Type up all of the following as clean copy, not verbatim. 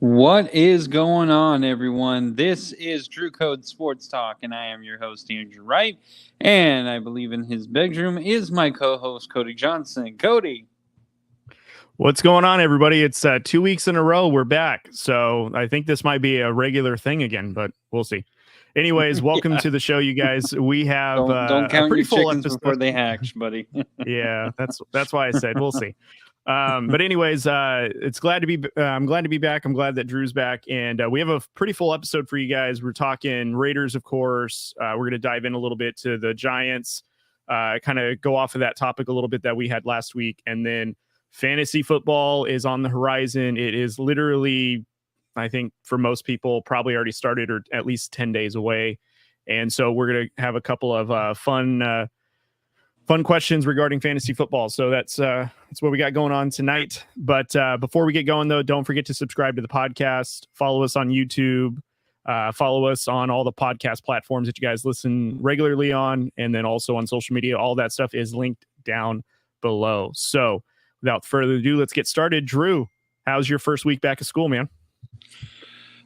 What is going on, everyone? This is Drew Code Sports Talk, and I am your host, Andrew Wright. And I believe in his bedroom is my co-host, Cody Johnson. Cody. What's going on, everybody? It's 2 weeks in a row. We're back. So I think this might be a regular thing again, but we'll see. Anyways, welcome to the show, you guys. We have don't count a pretty your full chickens episode before they hatch, buddy. Yeah, that's why I said we'll see. But anyways, it's glad to be. I'm glad to be back. I'm glad that Drew's back, and we have a pretty full episode for you guys. We're talking Raiders, of course. We're going to dive in a little bit to the Giants, kind of go off of that topic a little bit that we had last week, and then fantasy football is on the horizon. It is literally, I think, for most people, probably already started or at least 10 days away, and so we're going to have a couple of fun questions regarding fantasy football. So that's what we got going on tonight. But before we get going, though, don't forget to subscribe to the podcast. Follow us on YouTube. Follow us on all the podcast platforms that you guys listen regularly on. And then also on social media. All that stuff is linked down below. So without further ado, let's get started. Drew, how's your first week back at school, man?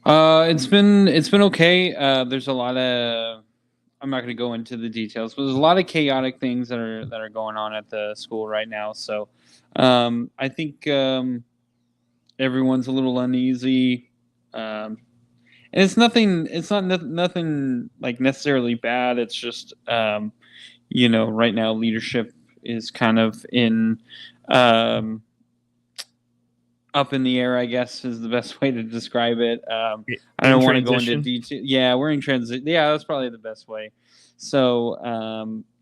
It's been okay. There's a lot of... I'm not going to go into the details, but there's a lot of chaotic things that are going on at the school right now. So I think everyone's a little uneasy, and it's nothing. It's not nothing like necessarily bad. It's just right now leadership is kind of in up in the air, I guess, is the best way to describe it. I don't want to go into detail. Yeah, we're in transition. Yeah, that's probably the best way. So,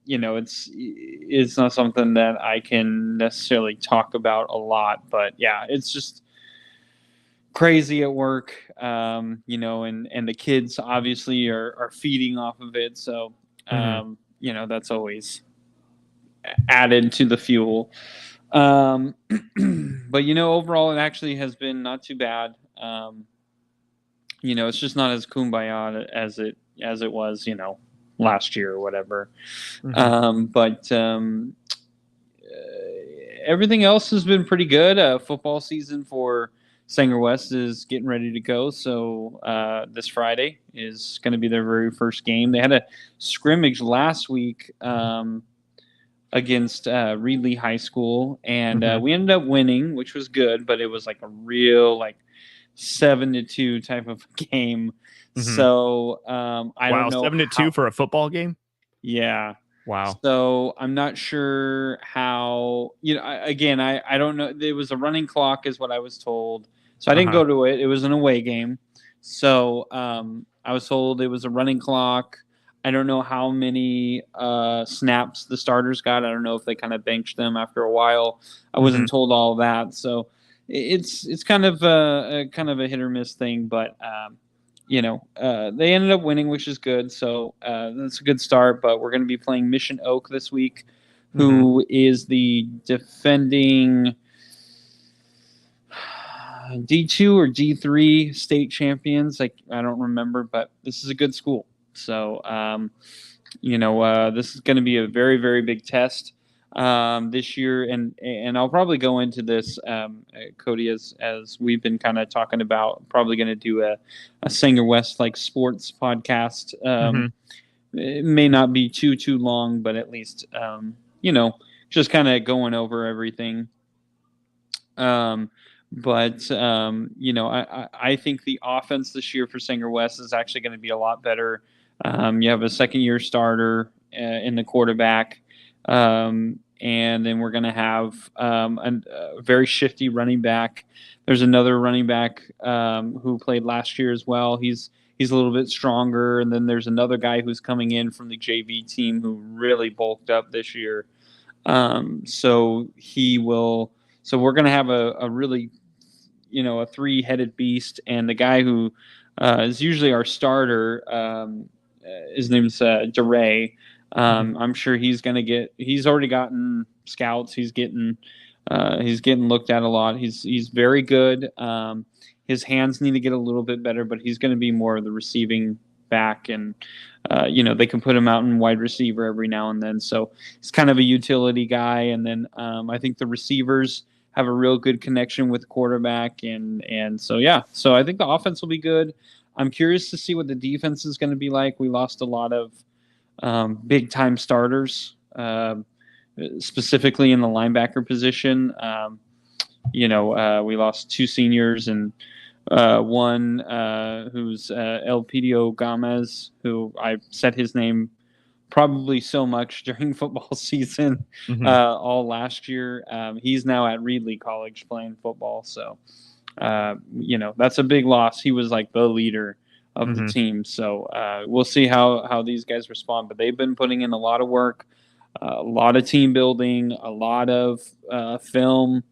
it's not something that I can necessarily talk about a lot, but yeah, it's just crazy at work, and the kids obviously are feeding off of it. So, that's always added to the fuel. But overall, it actually has been not too bad. It's just not as kumbaya as it was, last year or whatever. But everything else has been pretty good. Football season for Sanger West is getting ready to go. So this Friday is going to be their very first game. They had a scrimmage last week against Reedley High School, and we ended up winning, which was good, but it was like a real 7-2 type of game. So I don't know. 7-2 for a football game? Yeah. Wow. So I'm not sure how, I don't know. It was a running clock is what I was told. So I didn't go to it. It was an away game. So I was told it was a running clock. I don't know how many snaps the starters got. I don't know if they kind of benched them after a while. I wasn't told all that. So it's kind of a hit or miss thing, but they ended up winning, which is good. So that's a good start. But we're going to be playing Mission Oak this week, who is the defending D2 or D3 state champions. I don't remember, but this is a good school. So this is going to be a very, very big test this year, and I'll probably go into this, Cody, as we've been kind of talking about. Probably going to do a Sanger West sports podcast. It may not be too long, but at least just kind of going over everything. I think the offense this year for Sanger West is actually going to be a lot better. You have a second-year starter in the quarterback. And then we're going to have a very shifty running back. There's another running back who played last year as well. He's a little bit stronger. And then there's another guy who's coming in from the JV team who really bulked up this year. So we're going to have a really, a three-headed beast. And the guy who is usually our starter, his name's DeRay. I'm sure he's already gotten scouts. He's getting looked at a lot. He's very good. His hands need to get a little bit better, but he's going to be more of the receiving back, and they can put him out in wide receiver every now and then. So he's kind of a utility guy. And then I think the receivers have a real good connection with the quarterback, and so yeah. So I think the offense will be good. I'm curious to see what the defense is going to be like. We lost a lot of big time starters, specifically in the linebacker position. We lost 2 seniors and one who's Elpidio Gomez, who I said his name probably so much during football season all last year. He's now at Reedley College playing football. So, that's a big loss. He was like the leader of the team. So we'll see how these guys respond. But they've been putting in a lot of work, a lot of team building, a lot of film,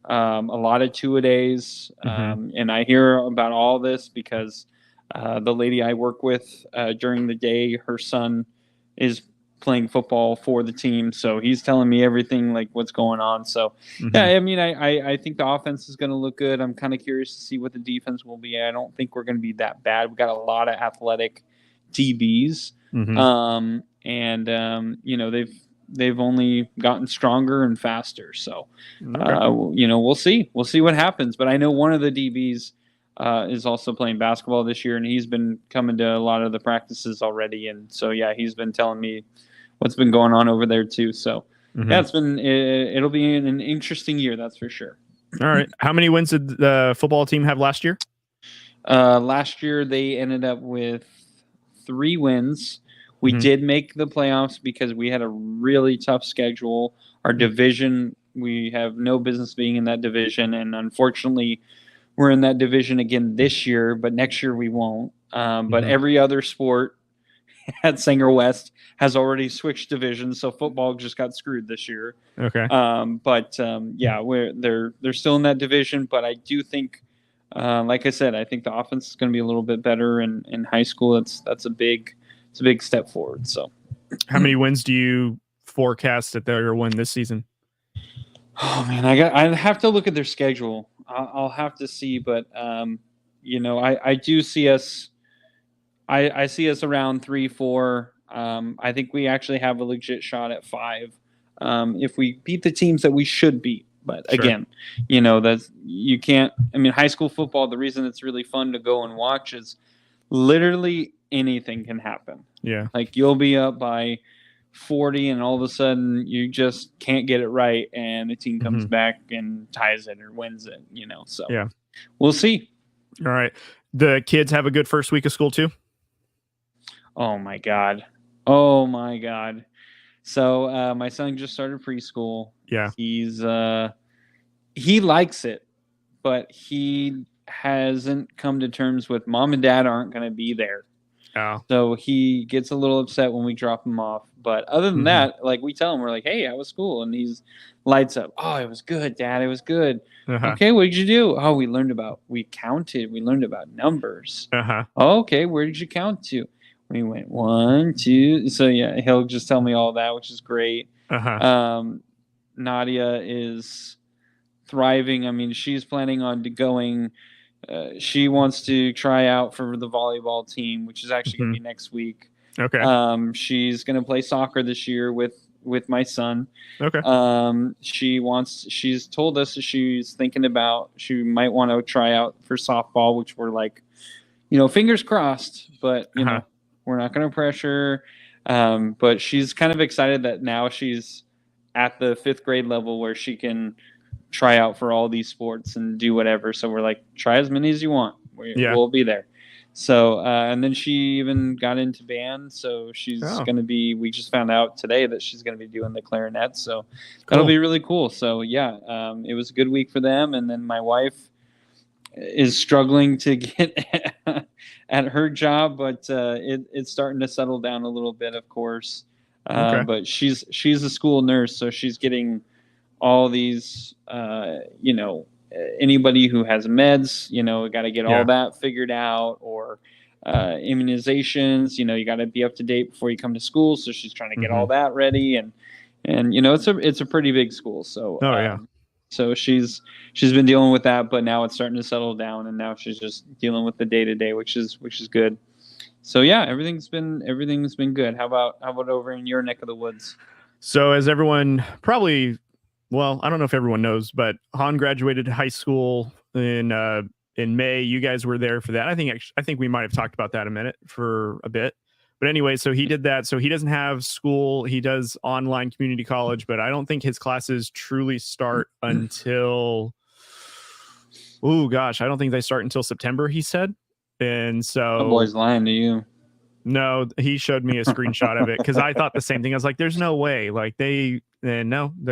a lot of two-a-days. And I hear about all this because the lady I work with during the day, her son is playing football for the team, so he's telling me everything, like what's going on. So yeah, I mean, I think the offense is going to look good. I'm kind of curious to see what the defense will be. I don't think we're going to be that bad. We got a lot of athletic DBs, they've only gotten stronger and faster. So we'll see what happens. But I know one of the DBs is also playing basketball this year, and he's been coming to a lot of the practices already. And so, yeah, he's been telling me what's been going on over there too. So, yeah, it'll be an interesting year, that's for sure. All right. How many wins did the football team have last year? Last year they ended up with 3 wins. We did make the playoffs because we had a really tough schedule. Our division, we have no business being in that division, and unfortunately, we're in that division again this year, but next year we won't. But every other sport at Sanger West has already switched divisions, so football just got screwed this year. Okay. They're still in that division, but I do think, like I said, I think the offense is going to be a little bit better in high school. That's a big step forward. So, how many wins do you forecast that they'll win this season? Oh man, I have to look at their schedule. I'll have to see, but I do see us. I see us around 3-4. I think we actually have a legit shot at 5 if we beat the teams that we should beat. But again, that's you can't. I mean, high school football. The reason it's really fun to go and watch is literally anything can happen. Yeah, like you'll be up by 40 and all of a sudden you just can't get it right and the team comes back and ties it or wins it, so yeah, we'll see. All right, the kids have a good first week of school too. Oh my god, so my son just started preschool. He likes it, but he hasn't come to terms with mom and dad aren't going to be there. So he gets a little upset when we drop him off. But other than that, like we tell him, we're like, hey, how was school? And he's lights up. Oh, it was good, Dad. It was good. Okay, what did you do? Oh, we learned about numbers. Oh, okay, where did you count to? We went 1, 2. So yeah, he'll just tell me all that, which is great. Nadia is thriving. I mean, she's planning on going. She wants to try out for the volleyball team, which is actually going to be next week. Okay. She's going to play soccer this year with my son. Okay. She's told us that she's thinking about she might want to try out for softball, which we're like, fingers crossed, but we're not going to pressure. But she's kind of excited that now she's at the 5th grade level where she can try out for all these sports and do whatever. So we're like, try as many as you want. We'll be there. So, and then she even got into band. So she's going to be, we just found out today that she's going to be doing the clarinet. So that'll be really cool. So yeah, it was a good week for them. And then my wife is struggling to get at her job, but it's starting to settle down a little bit, of course. But she's a school nurse. So she's getting all these, anybody who has meds, got to get all that figured out, or immunizations, you got to be up to date before you come to school. So she's trying to get all that ready. And it's a pretty big school. So, so she's been dealing with that, but now it's starting to settle down, and now she's just dealing with the day to day, which is good. So yeah, everything's been good. How about over in your neck of the woods? So as everyone probably well, I don't know if everyone knows, but Han graduated high school in May. You guys were there for that. I think we might have talked about that for a bit. But anyway, so he did that. So he doesn't have school. He does online community college, but I don't think his classes truly start until, oh gosh, I don't think they start until September, he said. And so, the boy's lying to you. No, he showed me a screenshot of it because I thought the same thing. I was like, there's no way. Like the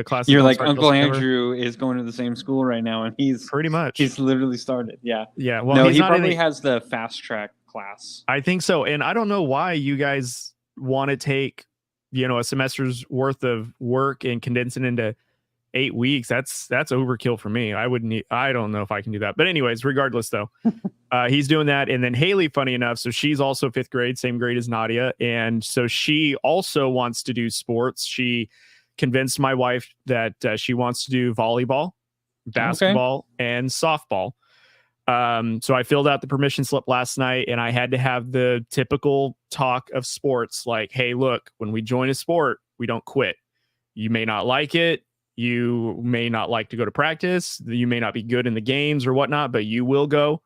class. You're like, Uncle Andrew is going to the same school right now, and he's pretty much. He's literally started. Yeah. Yeah. Well, no, he probably has the fast track class. I think so. And I don't know why you guys want to take, a semester's worth of work and condense it into 8 weeks. That's overkill for me. I don't know if I can do that. But anyways, regardless though, he's doing that. And then Haley, funny enough, so she's also 5th grade, same grade as Nadia. And so she also wants to do sports. She convinced my wife that she wants to do volleyball, basketball, and softball. So I filled out the permission slip last night, and I had to have the typical talk of sports. Like, hey, look, when we join a sport, we don't quit. You may not like it. You may not like to go to practice. You may not be good in the games or whatnot, but you will go.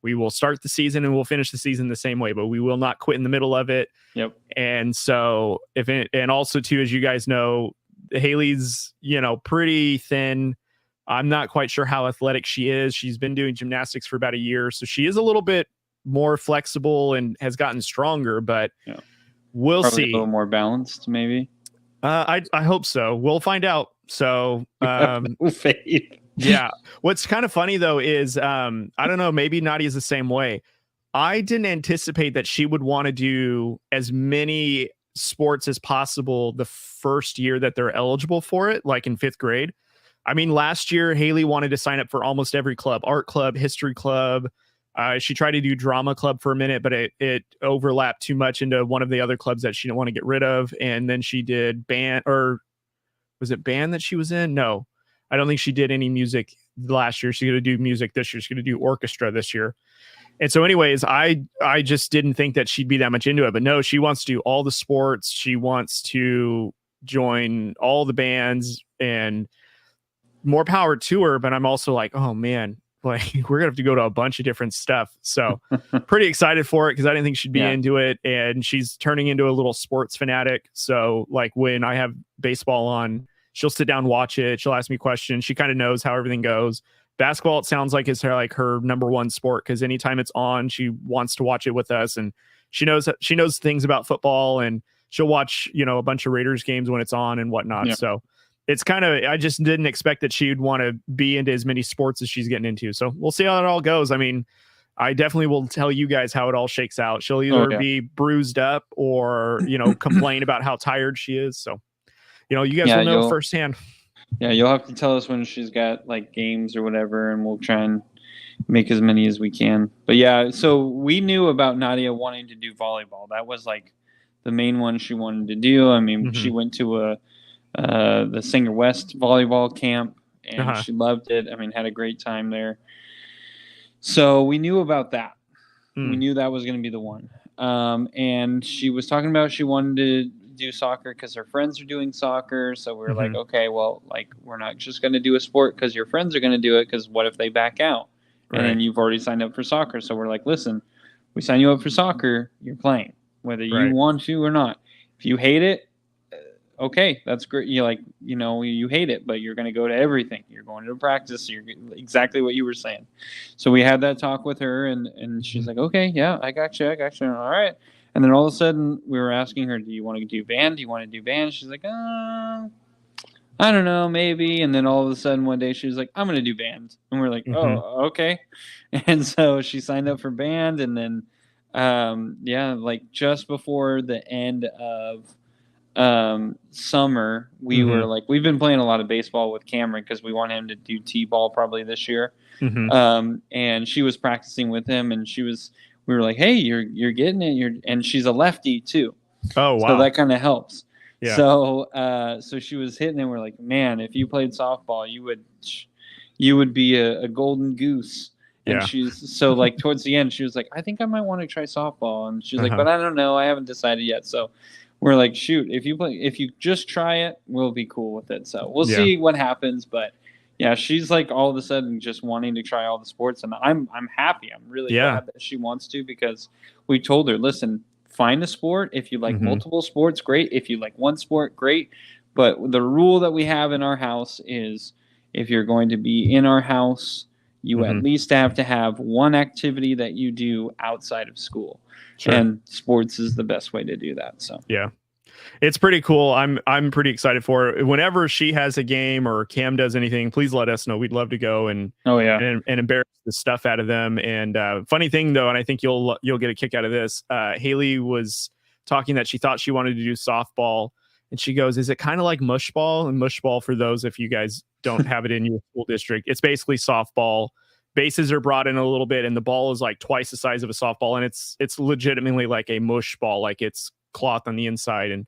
We will start the season and we'll finish the season the same way, but we will not quit in the middle of it. Yep. And so and also too, as you guys know, Haley's, pretty thin. I'm not quite sure how athletic she is. She's been doing gymnastics for about a year. So she is a little bit more flexible and has gotten stronger, but we'll probably see. A little more balanced, maybe. I hope so. We'll find out. So, faith. Yeah. What's kind of funny though is, I don't know, maybe Nadia's the same way. I didn't anticipate that she would want to do as many sports as possible the first year that they're eligible for it, like in 5th grade. I mean, last year, Haley wanted to sign up for almost every club, art club, history club. She tried to do drama club for a minute, but it overlapped too much into one of the other clubs that she didn't want to get rid of. And then she did band, or was it band that she was in? No, I don't think she did any music last year. She's going to do music this year. She's going to do orchestra this year. And so anyways, I just didn't think that she'd be that much into it, but no, she wants to do all the sports. She wants to join all the bands, and more power to her. But I'm also like, oh man, like we're gonna have to go to a bunch of different stuff. So pretty excited for it because I didn't think she'd be into it. And she's turning into a little sports fanatic. So like when I have baseball on, she'll sit down, watch it. She'll ask me questions. She kind of knows how everything goes. Basketball, it sounds like, is her number one sport because anytime it's on, she wants to watch it with us. And she knows things about football, and she'll watch, a bunch of Raiders games when it's on and whatnot. Yeah. So it's kind of, I just didn't expect that she'd want to be into as many sports as she's getting into. So we'll see how it all goes. I mean, I definitely will tell you guys how it all shakes out. She'll either be bruised up or, complain about how tired she is. So, you guys will know firsthand. Yeah, you'll have to tell us when she's got like games or whatever, and we'll try and make as many as we can. But yeah, so we knew about Nadia wanting to do volleyball. That was like the main one she wanted to do. I mean, she went to the Singer West volleyball camp, and she loved it. I mean, had a great time there. So we knew about that. We knew that was going to be the one. And she was talking about she wanted to do soccer because her friends are doing soccer. So we were like, okay, well, like we're not just going to do a sport because your friends are going to do it, because what if they back out? Right. And then you've already signed up for soccer. So we're like, listen, we sign you up for soccer, you're playing, whether you want to or not. If you hate it, okay, that's great. You hate it, but you're going to go to everything. You're going to practice. You're exactly what you were saying. So we had that talk with her, and she's like, okay, yeah, I got you. All right. And then all of a sudden we were asking her, do you want to do band? Do you want to do band? She's like, I don't know, maybe. And then all of a sudden one day she was like, I'm going to do band. And we're like, oh, okay. And so she signed up for band. And then, like just before the end of summer, we were like, we've been playing a lot of baseball with Cameron because we want him to do T-ball probably this year. And she was practicing with him, and we were like, hey, you're getting it. And she's a lefty too. Oh, wow. So that kind of helps. Yeah. So she was hitting, and we're like, man, if you played softball, you would be a golden goose. And she's so like towards the end, she was like, I think I might want to try softball. And she's like, but I don't know. I haven't decided yet. So we're like, shoot, if you just try it, we'll be cool with it. So we'll see what happens. But yeah, she's like all of a sudden just wanting to try all the sports, and I'm happy. I'm really glad that she wants to, because we told her, listen, find a sport. If you like multiple sports, great. If you like one sport, great. But the rule that we have in our house is, if you're going to be in our house, you at least have to have one activity that you do outside of school. Sure. And sports is the best way to do that. So yeah, it's pretty cool. I'm pretty excited for it. Whenever she has a game or Cam does anything, please let us know. We'd love to go and embarrass the stuff out of them. And funny thing though, and I think you'll get a kick out of this. Haley was talking that she thought she wanted to do softball, and she goes, "Is it kind of like mush ball?" And mush ball, for those if you guys don't have it in your school district, it's basically softball. Bases are brought in a little bit, and the ball is like twice the size of a softball, and it's legitimately like a mush ball, like it's cloth on the inside and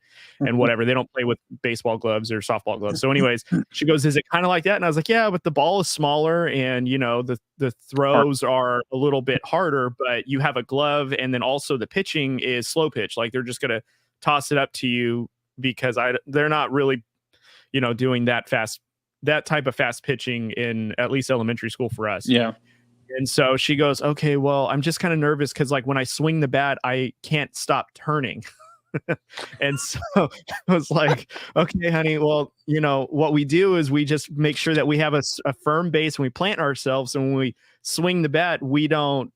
whatever. They don't play with baseball gloves or softball gloves. So anyways, she goes, "Is it kind of like that?" And I was like, "Yeah, but the ball is smaller, and the throws are a little bit harder, but you have a glove, and then also the pitching is slow pitch. Like they're just gonna toss it up to you, because they're not really doing that type of fast pitching in at least elementary school for us." Yeah. And so she goes, "Okay, well, I'm just kind of nervous because like when I swing the bat, I can't stop turning." And so I was like, "Okay, honey, well, what we do is we just make sure that we have a firm base and we plant ourselves. And when we swing the bat, we don't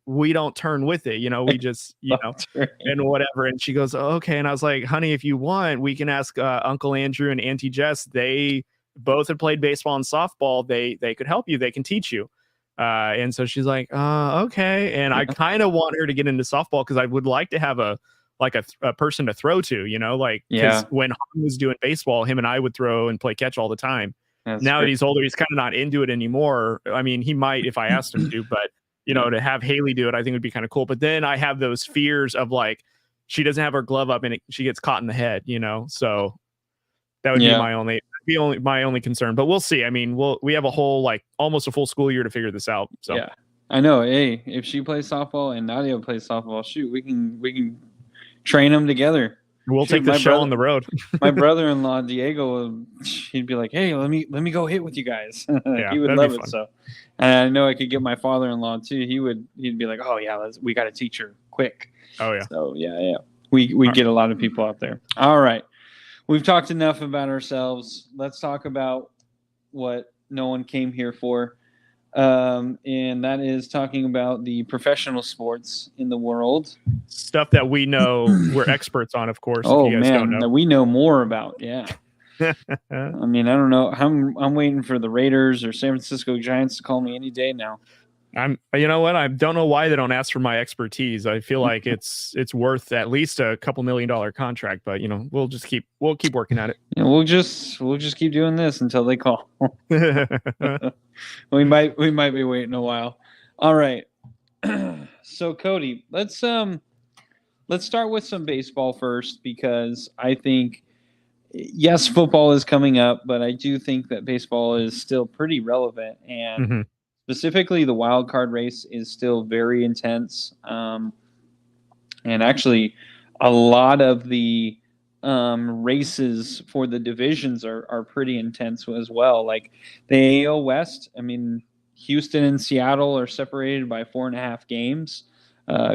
turn with it. We just, and whatever." And she goes, "Oh, okay." And I was like, "Honey, if you want, we can ask Uncle Andrew and Auntie Jess. They both had played baseball and softball. They could help you. They can teach you." And so she's like, "Okay." And I kind of want her to get into softball because I would like to have a person to throw to, because when Han was doing baseball, him and I would throw and play catch all the time. Now that he's older, he's kind of not into it anymore. I mean, he might if I asked him to, but to have Haley do it, I think would be kind of cool. But then I have those fears of like, she doesn't have her glove up and she gets caught in the head, so that would be my only concern. But we'll see. I mean, we have a whole almost a full school year to figure this out. So yeah, I know. Hey, if she plays softball and Nadia plays softball, shoot, we can train them together. We'll take the show on the road. My brother-in-law Diego, he'd be like, "Hey, let me go hit with you guys." He would love it. So, and I know I could get my father-in-law too. He'd be like, "Oh yeah, we got to teach her quick." Oh yeah. So yeah. We get a lot of people out there. All right, we've talked enough about ourselves. Let's talk about what no one came here for. And that is talking about the professional sports in the world. Stuff that we know we're experts on, of course. Oh, if you guys man, don't know. that we know more about. Yeah. I mean, I don't know. I'm waiting for the Raiders or San Francisco Giants to call me any day now. You know what? I don't know why they don't ask for my expertise. I feel like it's worth at least a $2 million contract, but we'll keep working at it. Yeah, we'll just keep doing this until they call. we might be waiting a while. All right. So Cody, let's start with some baseball first, because I think yes, football is coming up, but I do think that baseball is still pretty relevant, and specifically the wild card race is still very intense. And actually a lot of the races for the divisions are pretty intense as well. Like the AL West, I mean, Houston and Seattle are separated by 4.5 games.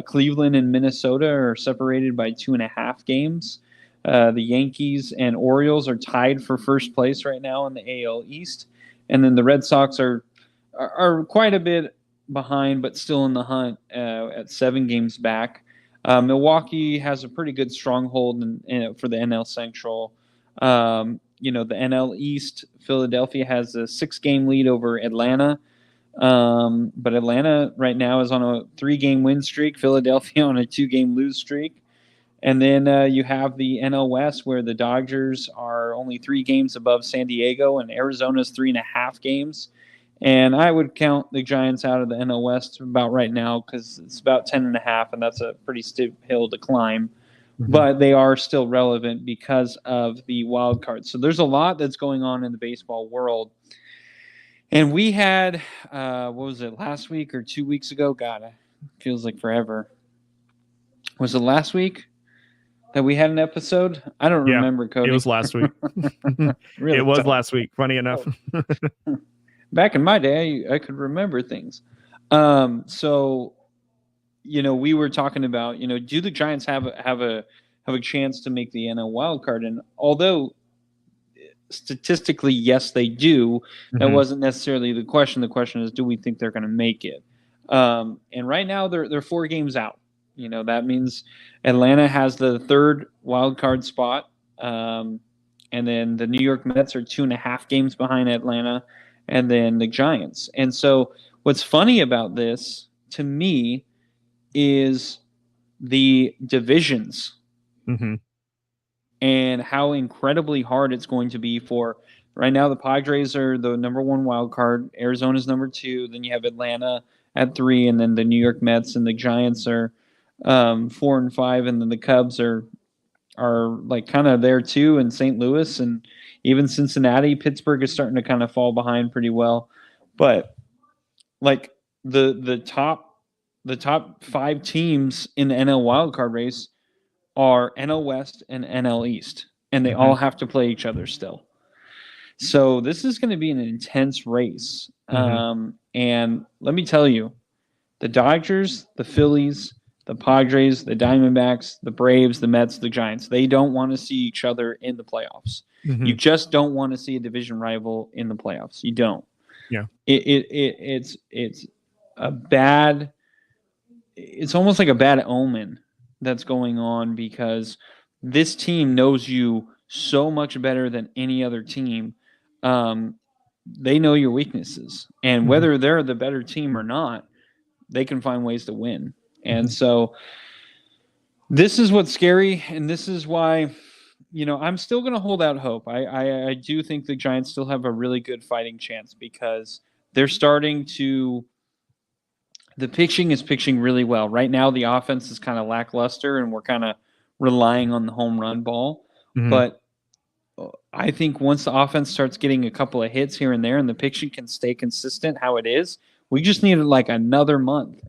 Cleveland and Minnesota are separated by 2.5 games. The Yankees and Orioles are tied for first place right now in the AL East. And then the Red Sox are quite a bit behind, but still in the hunt at 7 games back. Milwaukee has a pretty good stronghold for the NL Central. The NL East, Philadelphia has a 6-game lead over Atlanta. But Atlanta right now is on a 3-game win streak. Philadelphia on a 2-game lose streak. And then you have the NL West, where the Dodgers are only 3 games above San Diego, and Arizona's 3.5 games. And I would count the Giants out of the NL West about right now, because it's about 10.5, and that's a pretty steep hill to climb. But they are still relevant because of the wild card. So there's a lot that's going on in the baseball world. And we had, what was it, last week or 2 weeks ago? God, it feels like forever. Was it last week? that we had an episode? I don't remember, Cody. It was last week. Really it was tough. last week. Funny enough. Back in my day, I could remember things. So, we were talking about, do the Giants have a chance to make the NL wild card? And although statistically, yes, they do, that wasn't necessarily the question. The question is, do we think they're going to make it? And right now, they're 4 games out. That means Atlanta has the 3rd wild card spot, and then the New York Mets are 2.5 games behind Atlanta, and then the Giants. And so, what's funny about this to me is the divisions and how incredibly hard it's going to be for. Right now, the Padres are the number 1 wild card. Arizona's number 2. Then you have Atlanta at 3, and then the New York Mets and the Giants are 4 and 5, and then the Cubs are like kind of there too, and St. Louis and even Cincinnati. Pittsburgh is starting to kind of fall behind pretty well, but like the top 5 teams in the NL wildcard race are NL West and NL East, and they all have to play each other still. So this is going to be an intense race. And let me tell you, the Dodgers, the Phillies, the Padres, the Diamondbacks, the Braves, the Mets, the Giants, they don't want to see each other in the playoffs. You just don't want to see a division rival in the playoffs. You don't. Yeah. It's a bad. It's almost like a bad omen that's going on, because this team knows you so much better than any other team. They know your weaknesses, and whether they're the better team or not, they can find ways to win. And so this is what's scary, and this is why, I'm still going to hold out hope. I do think the Giants still have a really good fighting chance, because they're starting to – the pitching is pitching really well. Right now the offense is kind of lackluster, and we're kind of relying on the home run ball. But I think once the offense starts getting a couple of hits here and there, and the pitching can stay consistent how it is, we just need like another month.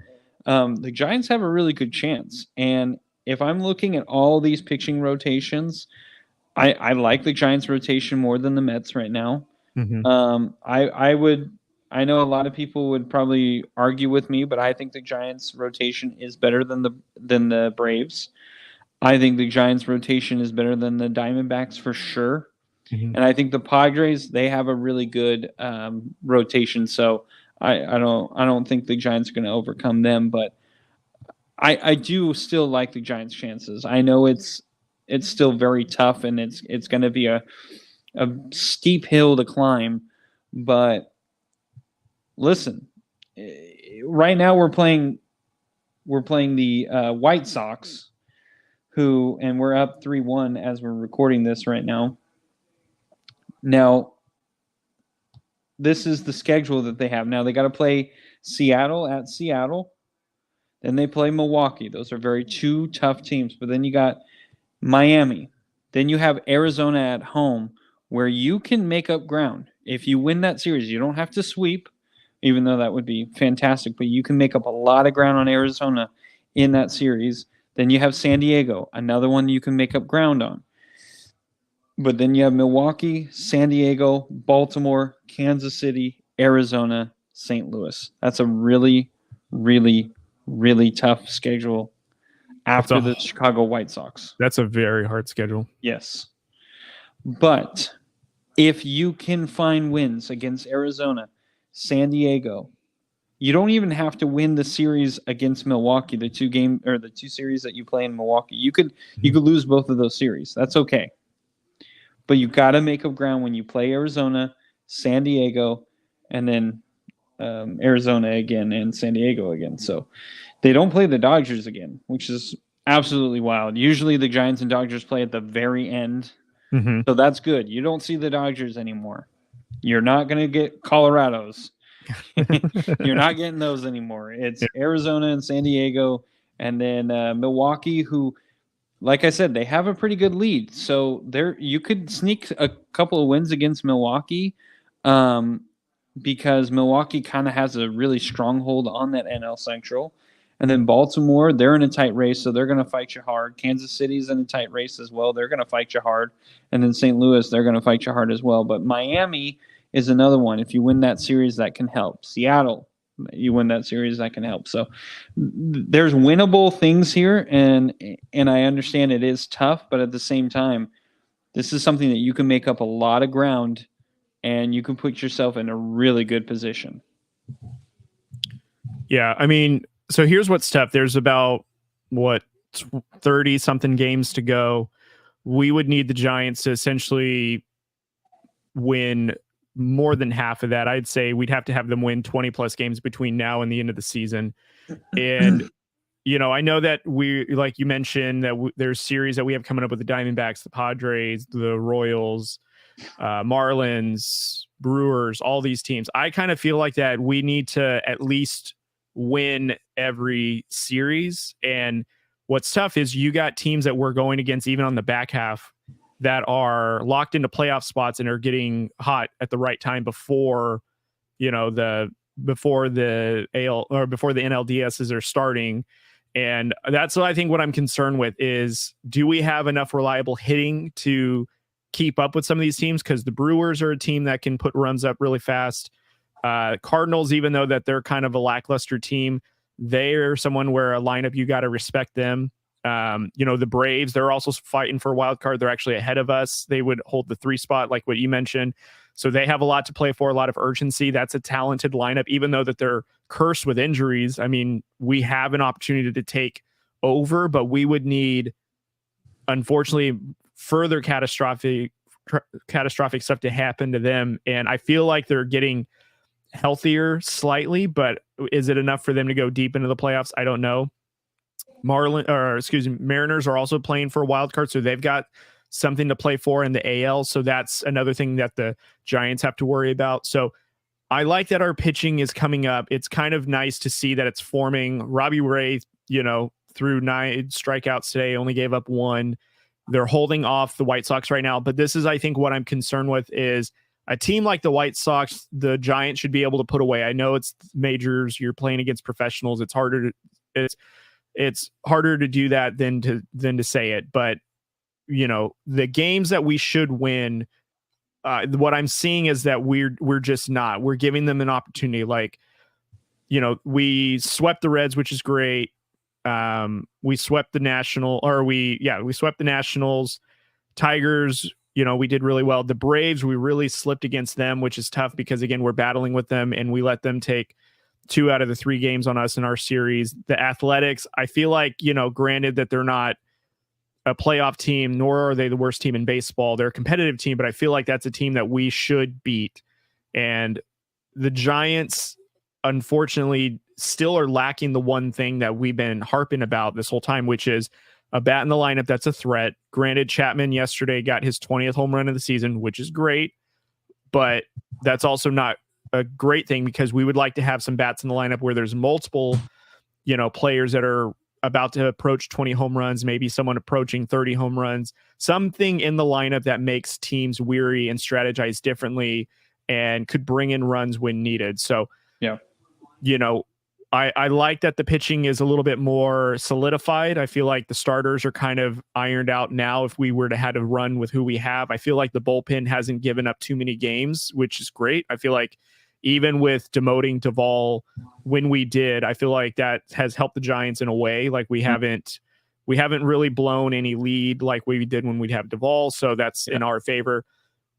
The Giants have a really good chance. And if I'm looking at all these pitching rotations, I like the Giants rotation more than the Mets right now. I know a lot of people would probably argue with me, but I think the Giants rotation is better than the Braves. I think the Giants rotation is better than the Diamondbacks for sure. And I think the Padres, they have a really good rotation. So I don't think the Giants are going to overcome them, but I do still like the Giants' chances. I know it's still very tough, and it's going to be a steep hill to climb. But listen, right now we're playing the White Sox, and we're up 3-1 as we're recording this right now. Now, this is the schedule that they have. Now they got to play Seattle at Seattle. Then they play Milwaukee. Those are 2 tough teams. But then you got Miami. Then you have Arizona at home, where you can make up ground. If you win that series, you don't have to sweep, even though that would be fantastic. But you can make up a lot of ground on Arizona in that series. Then you have San Diego, another one you can make up ground on. But then you have Milwaukee, San Diego, Baltimore, Kansas City, Arizona, St. Louis. That's a really, really, really tough schedule after the Chicago White Sox. That's a very hard schedule. Yes. But if you can find wins against Arizona, San Diego, you don't even have to win the series against Milwaukee, the 2 series that you play in Milwaukee. You could lose both of those series. That's okay. But you got to make up ground when you play Arizona, San Diego, and then Arizona again and San Diego again. So they don't play the Dodgers again, which is absolutely wild. Usually the Giants and Dodgers play at the very end. So that's good. You don't see the Dodgers anymore. You're not going to get Colorados. You're not getting those anymore. It's Arizona and San Diego, and then Milwaukee, who, like I said, they have a pretty good lead. So you could sneak a couple of wins against Milwaukee, because Milwaukee kind of has a really strong hold on that NL Central. And then Baltimore, they're in a tight race, so they're going to fight you hard. Kansas City's in a tight race as well. They're going to fight you hard. And then St. Louis, they're going to fight you hard as well. But Miami is another one. If you win that series, that can help. Seattle, you win that series, that can help. So there's winnable things here, and I understand it is tough, but at the same time, this is something that you can make up a lot of ground, and you can put yourself in a really good position. Yeah, I mean, so here's what's tough. There's about, 30-something games to go. We would need the Giants to essentially win more than half of that. I'd say we'd have to have them win 20-plus games between now and the end of the season. And, I know that we, like you mentioned, that there's series that we have coming up with the Diamondbacks, the Padres, the Royals, Marlins, Brewers, all these teams. I kind of feel like that we need to at least win every series. And what's tough is you got teams that we're going against even on the back half that are locked into playoff spots and are getting hot at the right time before the AL or before the NLDSs are starting. And that's what I think what I'm concerned with is, do we have enough reliable hitting to keep up with some of these teams? Because the Brewers are a team that can put runs up really fast. Cardinals, even though that they're kind of a lackluster team, they're someone where a lineup, you got to respect them. The Braves, they're also fighting for a wild card. They're actually ahead of us. They would hold the 3 spot, like what you mentioned. So they have a lot to play for, a lot of urgency. That's a talented lineup, even though that they're cursed with injuries. I mean, we have an opportunity to take over, but we would need, unfortunately, further catastrophic stuff to happen to them. And I feel like they're getting healthier slightly, but is it enough for them to go deep into the playoffs? I don't know. Mariners are also playing for a wild card, so they've got something to play for in the AL. So that's another thing that the Giants have to worry about. So I like that our pitching is coming up. It's kind of nice to see that it's forming. Robbie Ray, threw 9 strikeouts today, only gave up 1. They're holding off the White Sox right now. But this is, I think, what I'm concerned with is a team like the White Sox, the Giants should be able to put away. I know it's majors. You're playing against professionals. It's harder to do that than to say it. But, the games that we should win, what I'm seeing is that we're just not. We're giving them an opportunity. Like, we swept the Reds, which is great. We swept the Nationals. Tigers, we did really well. The Braves, we really slipped against them, which is tough because, again, we're battling with them and we let them take 2 out of the 3 games on us in our series. The Athletics, I feel like, granted that they're not a playoff team, nor are they the worst team in baseball. They're a competitive team, but I feel like that's a team that we should beat. And the Giants, unfortunately, still are lacking the one thing that we've been harping about this whole time, which is a bat in the lineup that's a threat. Granted, Chapman yesterday got his 20th home run of the season, which is great, but that's also not a great thing because we would like to have some bats in the lineup where there's multiple, players that are about to approach 20 home runs, maybe someone approaching 30 home runs, something in the lineup that makes teams weary and strategize differently and could bring in runs when needed. So, yeah, I like that the pitching is a little bit more solidified. I feel like the starters are kind of ironed out now. If we were to have to run with who we have, I feel like the bullpen hasn't given up too many games, which is great. I feel like even with demoting Duvall when we did, I feel like that has helped the Giants in a way. Like we haven't really blown any lead like we did when we'd have Duvall. So that's in our favor.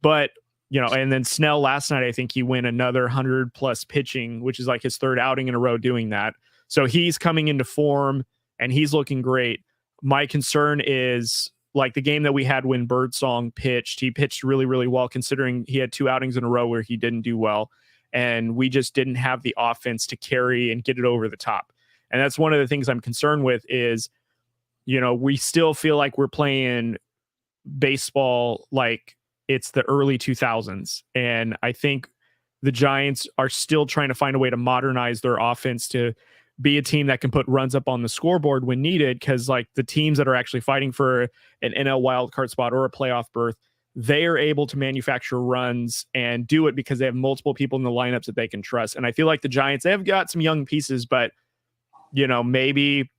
But, and then Snell last night, I think he went another 100+ pitching, which is like his 3rd outing in a row doing that. So he's coming into form and he's looking great. My concern is like the game that we had when Birdsong pitched, he pitched really, really well considering he had 2 outings in a row where he didn't do well. And we just didn't have the offense to carry and get it over the top. And that's one of the things I'm concerned with is, we still feel like we're playing baseball like it's the early 2000s. And I think the Giants are still trying to find a way to modernize their offense to be a team that can put runs up on the scoreboard when needed. Because like the teams that are actually fighting for an NL wildcard spot or a playoff berth, they are able to manufacture runs and do it because they have multiple people in the lineups that they can trust. And I feel like the Giants, they have got some young pieces, but maybe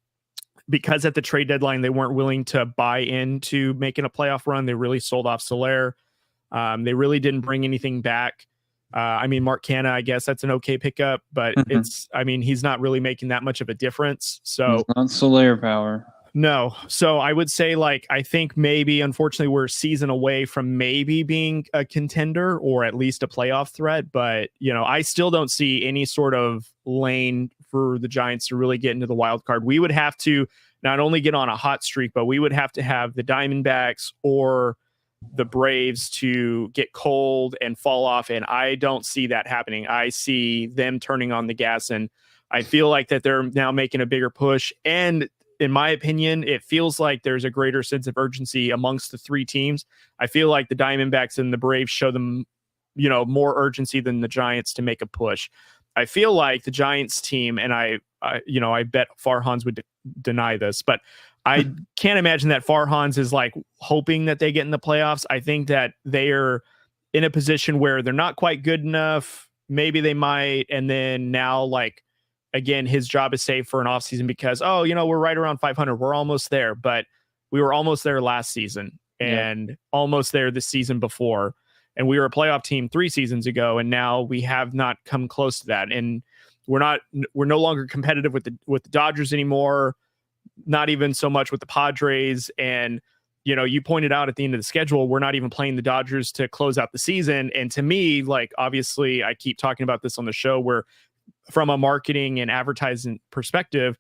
because at the trade deadline, they weren't willing to buy into making a playoff run. They really sold off Solaire. They really didn't bring anything back. Mark Canna, I guess that's an okay pickup, but he's not really making that much of a difference. So it's not Solaire power. No. So I would say, I think maybe, unfortunately, we're a season away from maybe being a contender or at least a playoff threat. But, I still don't see any sort of lane for the Giants to really get into the wild card. We would have to not only get on a hot streak, but we would have to have the Diamondbacks or the Braves to get cold and fall off. And I don't see that happening. I see them turning on the gas, and I feel like that they're now making a bigger push. And in my opinion, it feels like there's a greater sense of urgency amongst the three teams. I feel like the Diamondbacks and the Braves show them, more urgency than the Giants to make a push. I feel like the Giants team, and I bet Farhan's would deny this, but I can't imagine that Farhan's is hoping that they get in the playoffs. I think that they are in a position where they're not quite good enough. Maybe they might. And then now, again, his job is saved for an offseason because, we're right around 500. We're almost there, but we were almost there last season and almost there the season before. And we were a playoff team 3 seasons ago, and now we have not come close to that. And we're no longer competitive with the Dodgers anymore, not even so much with the Padres. And, you pointed out at the end of the schedule, we're not even playing the Dodgers to close out the season. And to me, obviously, I keep talking about this on the show where, from a marketing and advertising perspective,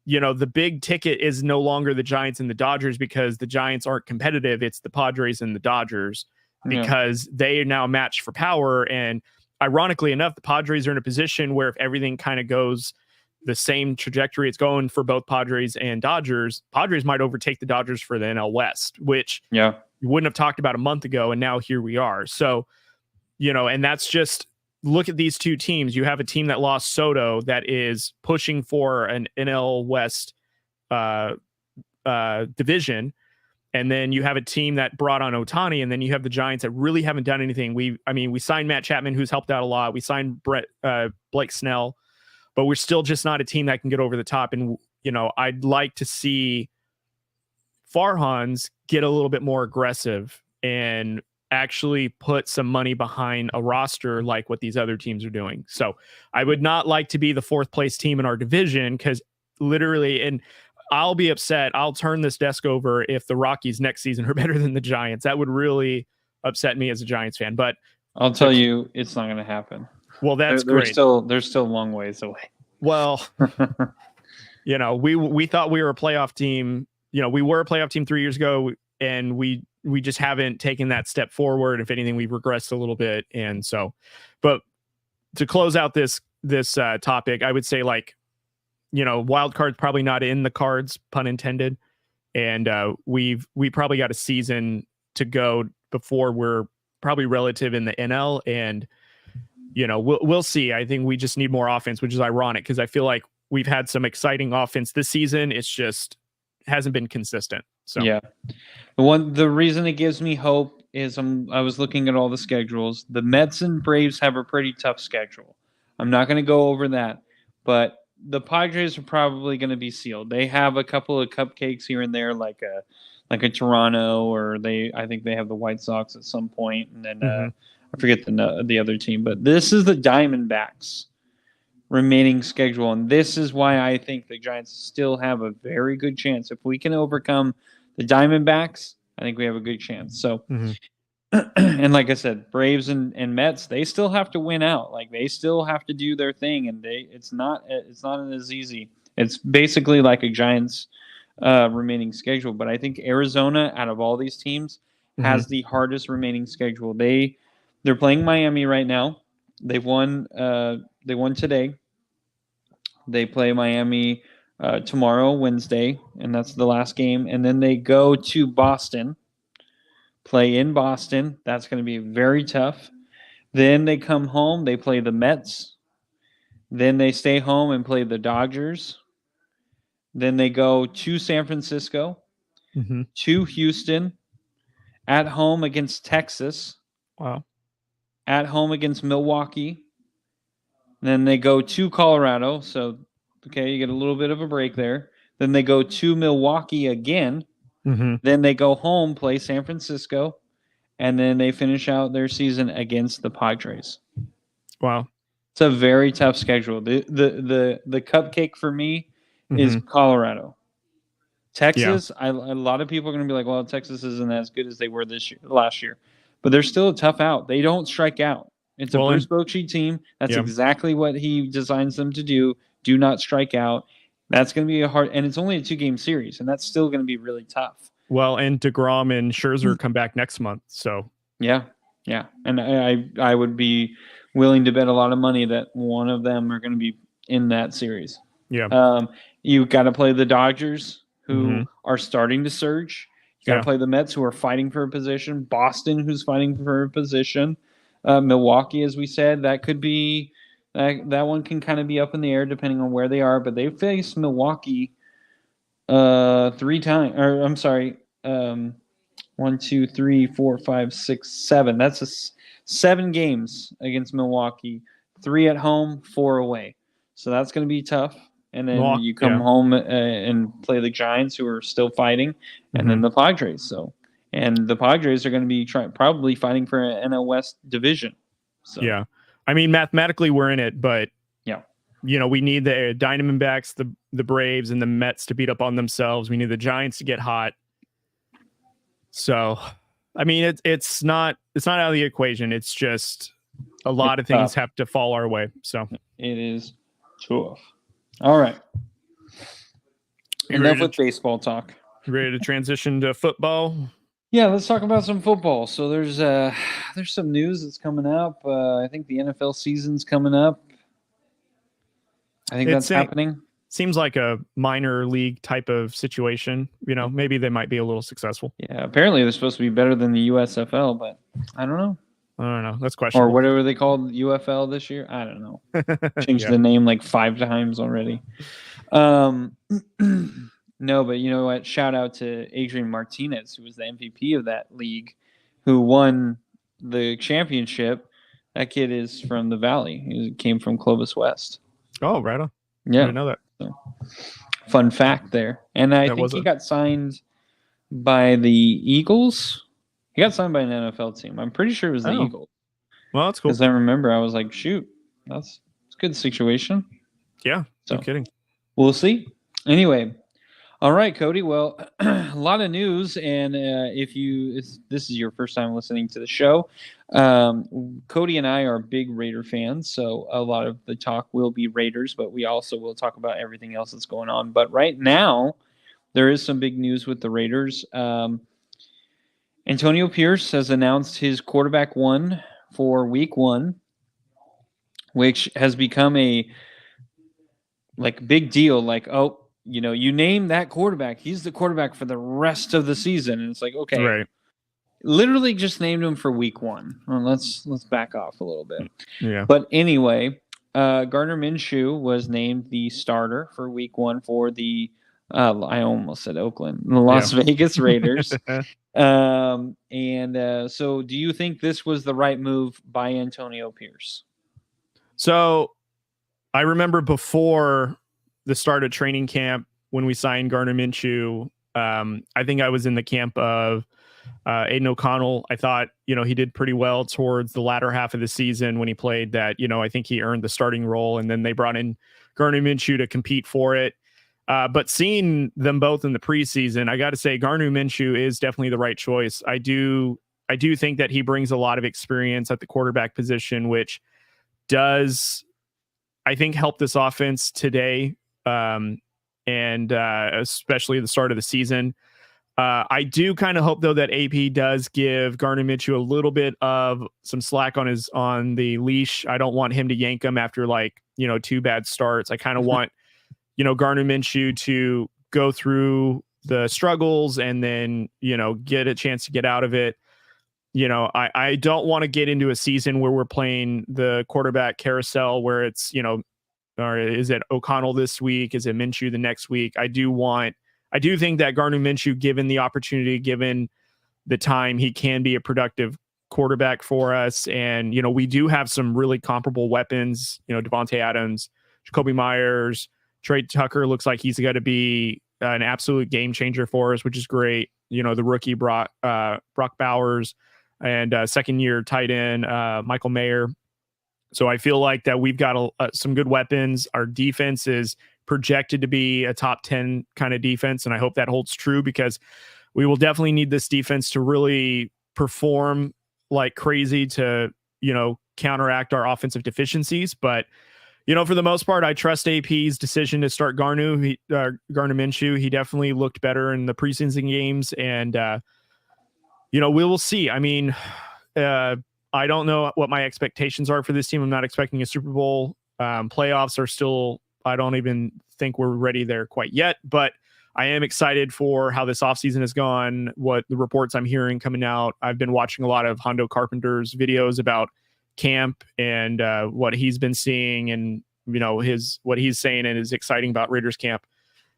the big ticket is no longer the Giants and the Dodgers because the Giants aren't competitive. It's the Padres and the Dodgers because they are now matched for power. And ironically enough, the Padres are in a position where if everything kind of goes the same trajectory it's going for both Padres and Dodgers, Padres might overtake the Dodgers for the NL West, which you wouldn't have talked about a month ago. And now here we are. So, and that's just, look at these two teams. You have a team that lost Soto that is pushing for an NL West division. And then you have a team that brought on Ohtani, and then you have the Giants that really haven't done anything. We signed Matt Chapman, who's helped out a lot. We signed Blake Snell, but we're still just not a team that can get over the top. And, I'd like to see Farhan's get a little bit more aggressive and actually put some money behind a roster like what these other teams are doing. So I would not like to be the 4th place team in our division, because literally, and I'll be upset. I'll turn this desk over if the Rockies next season are better than the Giants. That would really upset me as a Giants fan. But I'll tell you, it's not going to happen. Well, that's great. They're still a long ways away. Well, we thought we were a playoff team. We were a playoff team 3 years ago, and we just haven't taken that step forward. If anything, we've regressed a little bit. And so, but to close out this topic, I would say wild card's probably not in the cards, pun intended. And we probably got a season to go before we're probably relative in the NL. And, we'll see. I think we just need more offense, which is ironic because I feel like we've had some exciting offense this season. It's just hasn't been consistent. So the reason it gives me hope is I was looking at all the schedules. The Mets and Braves have a pretty tough schedule. I'm not going to go over that, but the Padres are probably going to be sealed. They have a couple of cupcakes here and there, like a Toronto, or I think they have the White Sox at some point, and then I forget the other team. But this is the Diamondbacks' remaining schedule, and this is why I think the Giants still have a very good chance. If we can overcome the Diamondbacks, I think we have a good chance. So, and like I said, Braves and Mets, they still have to win out. They still have to do their thing, and it's not as easy. It's basically like a Giants remaining schedule. But I think Arizona, out of all these teams, has the hardest remaining schedule. They're playing Miami right now. They won today. They play Miami tomorrow, Wednesday, and that's the last game. And then they go to Boston, play in Boston. That's going to be very tough. Then they come home. They play the Mets. Then they stay home and play the Dodgers. Then they go to San Francisco, to Houston, at home against Texas. Wow. At home against Milwaukee. Then they go to Colorado. So Okay, you get a little bit of a break there. Then they go to Milwaukee again. Mm-hmm. Then they go home, play San Francisco, and then they finish out their season against the Padres. Wow. It's a very tough schedule. The cupcake for me is Colorado. Texas, a lot of people are going to be like, well, Texas isn't as good as they were last year. But they're still a tough out. They don't strike out. It's a Bruce Bochy team. That's exactly what he designs them to do. Do not strike out. That's going to be and it's only a 2-game series, and that's still going to be really tough. Well, and DeGrom and Scherzer come back next month, so. Yeah. And I would be willing to bet a lot of money that one of them are going to be in that series. Yeah. You got to play the Dodgers, who are starting to surge. You got to play the Mets, who are fighting for a position. Boston, who's fighting for a position. Milwaukee, as we said, that could be that one can kind of be up in the air depending on where they are. But they faced Milwaukee 3 times. Or I'm sorry, 1, 2, 3, 4, 5, 6, 7. That's 7 games against Milwaukee. 3 at home, 4 away. So that's going to be tough. And then you come home and play the Giants, who are still fighting, and then the Padres. And the Padres are going to be probably fighting for an NL West division. So. Yeah, I mean, mathematically we're in it, but we need the Diamondbacks, the Braves, and the Mets to beat up on themselves. We need the Giants to get hot. So, I mean, it's not out of the equation. It's just a lot of things have to fall our way. So it is tough. All right. Enough with baseball talk. Ready to transition to football? Yeah, let's talk about some football. So there's some news that's coming up. I think the NFL season's coming up. I think that's happening. Seems like a minor league type of situation. Maybe they might be a little successful. Yeah, apparently they're supposed to be better than the USFL, but I don't know. That's questionable. Or whatever they called UFL this year. I don't know. Changed the name like 5 times already. No, but you know what? Shout out to Adrian Martinez, who was the MVP of that league, who won the championship. That kid is from the Valley. He came from Clovis West. Oh, right on. Yeah. I didn't know that. So, fun fact there. And I think he got signed by the Eagles. He got signed by an NFL team. I'm pretty sure it was the Eagles. Well, that's cool. Because I remember I was like, shoot, it's a good situation. Yeah, no kidding. We'll see. Anyway, all right, Cody. Well, a lot of news, and if this is your first time listening to the show, Cody and I are big Raider fans, so a lot of the talk will be Raiders, but we also will talk about everything else that's going on. But right now, there is some big news with the Raiders. Antonio Pierce has announced his quarterback 1 for week 1, which has become a big deal. Like, you name that quarterback, he's the quarterback for the rest of the season. And it's like, okay, right. Literally just named him for week 1. Well, let's back off a little bit. Yeah. But anyway, Gardner Minshew was named the starter for week 1 for the I almost said Oakland, the Las Vegas Raiders. So do you think this was the right move by Antonio Pierce? So I remember before the start of training camp when we signed Gardner Minshew, I think I was in the camp of Aiden O'Connell. I thought, he did pretty well towards the latter half of the season when he played that, I think he earned the starting role, and then they brought in Gardner Minshew to compete for it. But seeing them both in the preseason, I got to say Gardner Minshew is definitely the right choice. I do think that he brings a lot of experience at the quarterback position, which does, I think, help this offense today, and especially the start of the season. I do kind of hope, though, that AP does give Gardner Minshew a little bit of some slack on the leash. I don't want him to yank him after 2 bad starts. I kind of want Gardner Minshew to go through the struggles and then, get a chance to get out of it. I don't want to get into a season where we're playing the quarterback carousel where it's, or is it O'Connell this week? Is it Minshew the next week? I do think that Gardner Minshew, given the opportunity, given the time, he can be a productive quarterback for us. And, we do have some really comparable weapons, Devontae Adams, Jacoby Myers, Trey Tucker looks like he's going to be an absolute game changer for us, which is great. The rookie Brock Bowers and second-year tight end Michael Mayer. So I feel like that we've got some good weapons. Our defense is projected to be a top 10 kind of defense, and I hope that holds true because we will definitely need this defense to really perform like crazy to, counteract our offensive deficiencies. But, for the most part, I trust AP's decision to start Gardner Minshew. He definitely looked better in the preseason games, and, we will see. I mean, I don't know what my expectations are for this team. I'm not expecting a Super Bowl. Playoffs are still, I don't even think we're ready there quite yet, but I am excited for how this offseason has gone, what the reports I'm hearing coming out. I've been watching a lot of Hondo Carpenter's videos about camp and what he's been seeing and, what he's saying and is exciting about Raiders camp.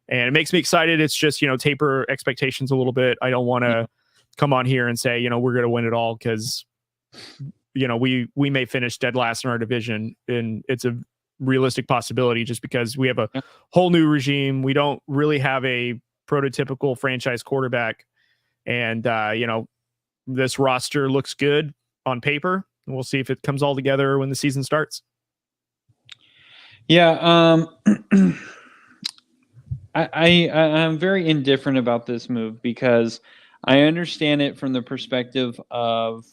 And it makes me excited. It's just, taper expectations a little bit. I don't want to come on here and say, we're going to win it all because, we may finish dead last in our division, and it's a realistic possibility just because we have a whole new regime. We don't really have a prototypical franchise quarterback, and this roster looks good on paper. We'll see if it comes all together when the season starts. Yeah, I'm very indifferent about this move because I understand it from the perspective of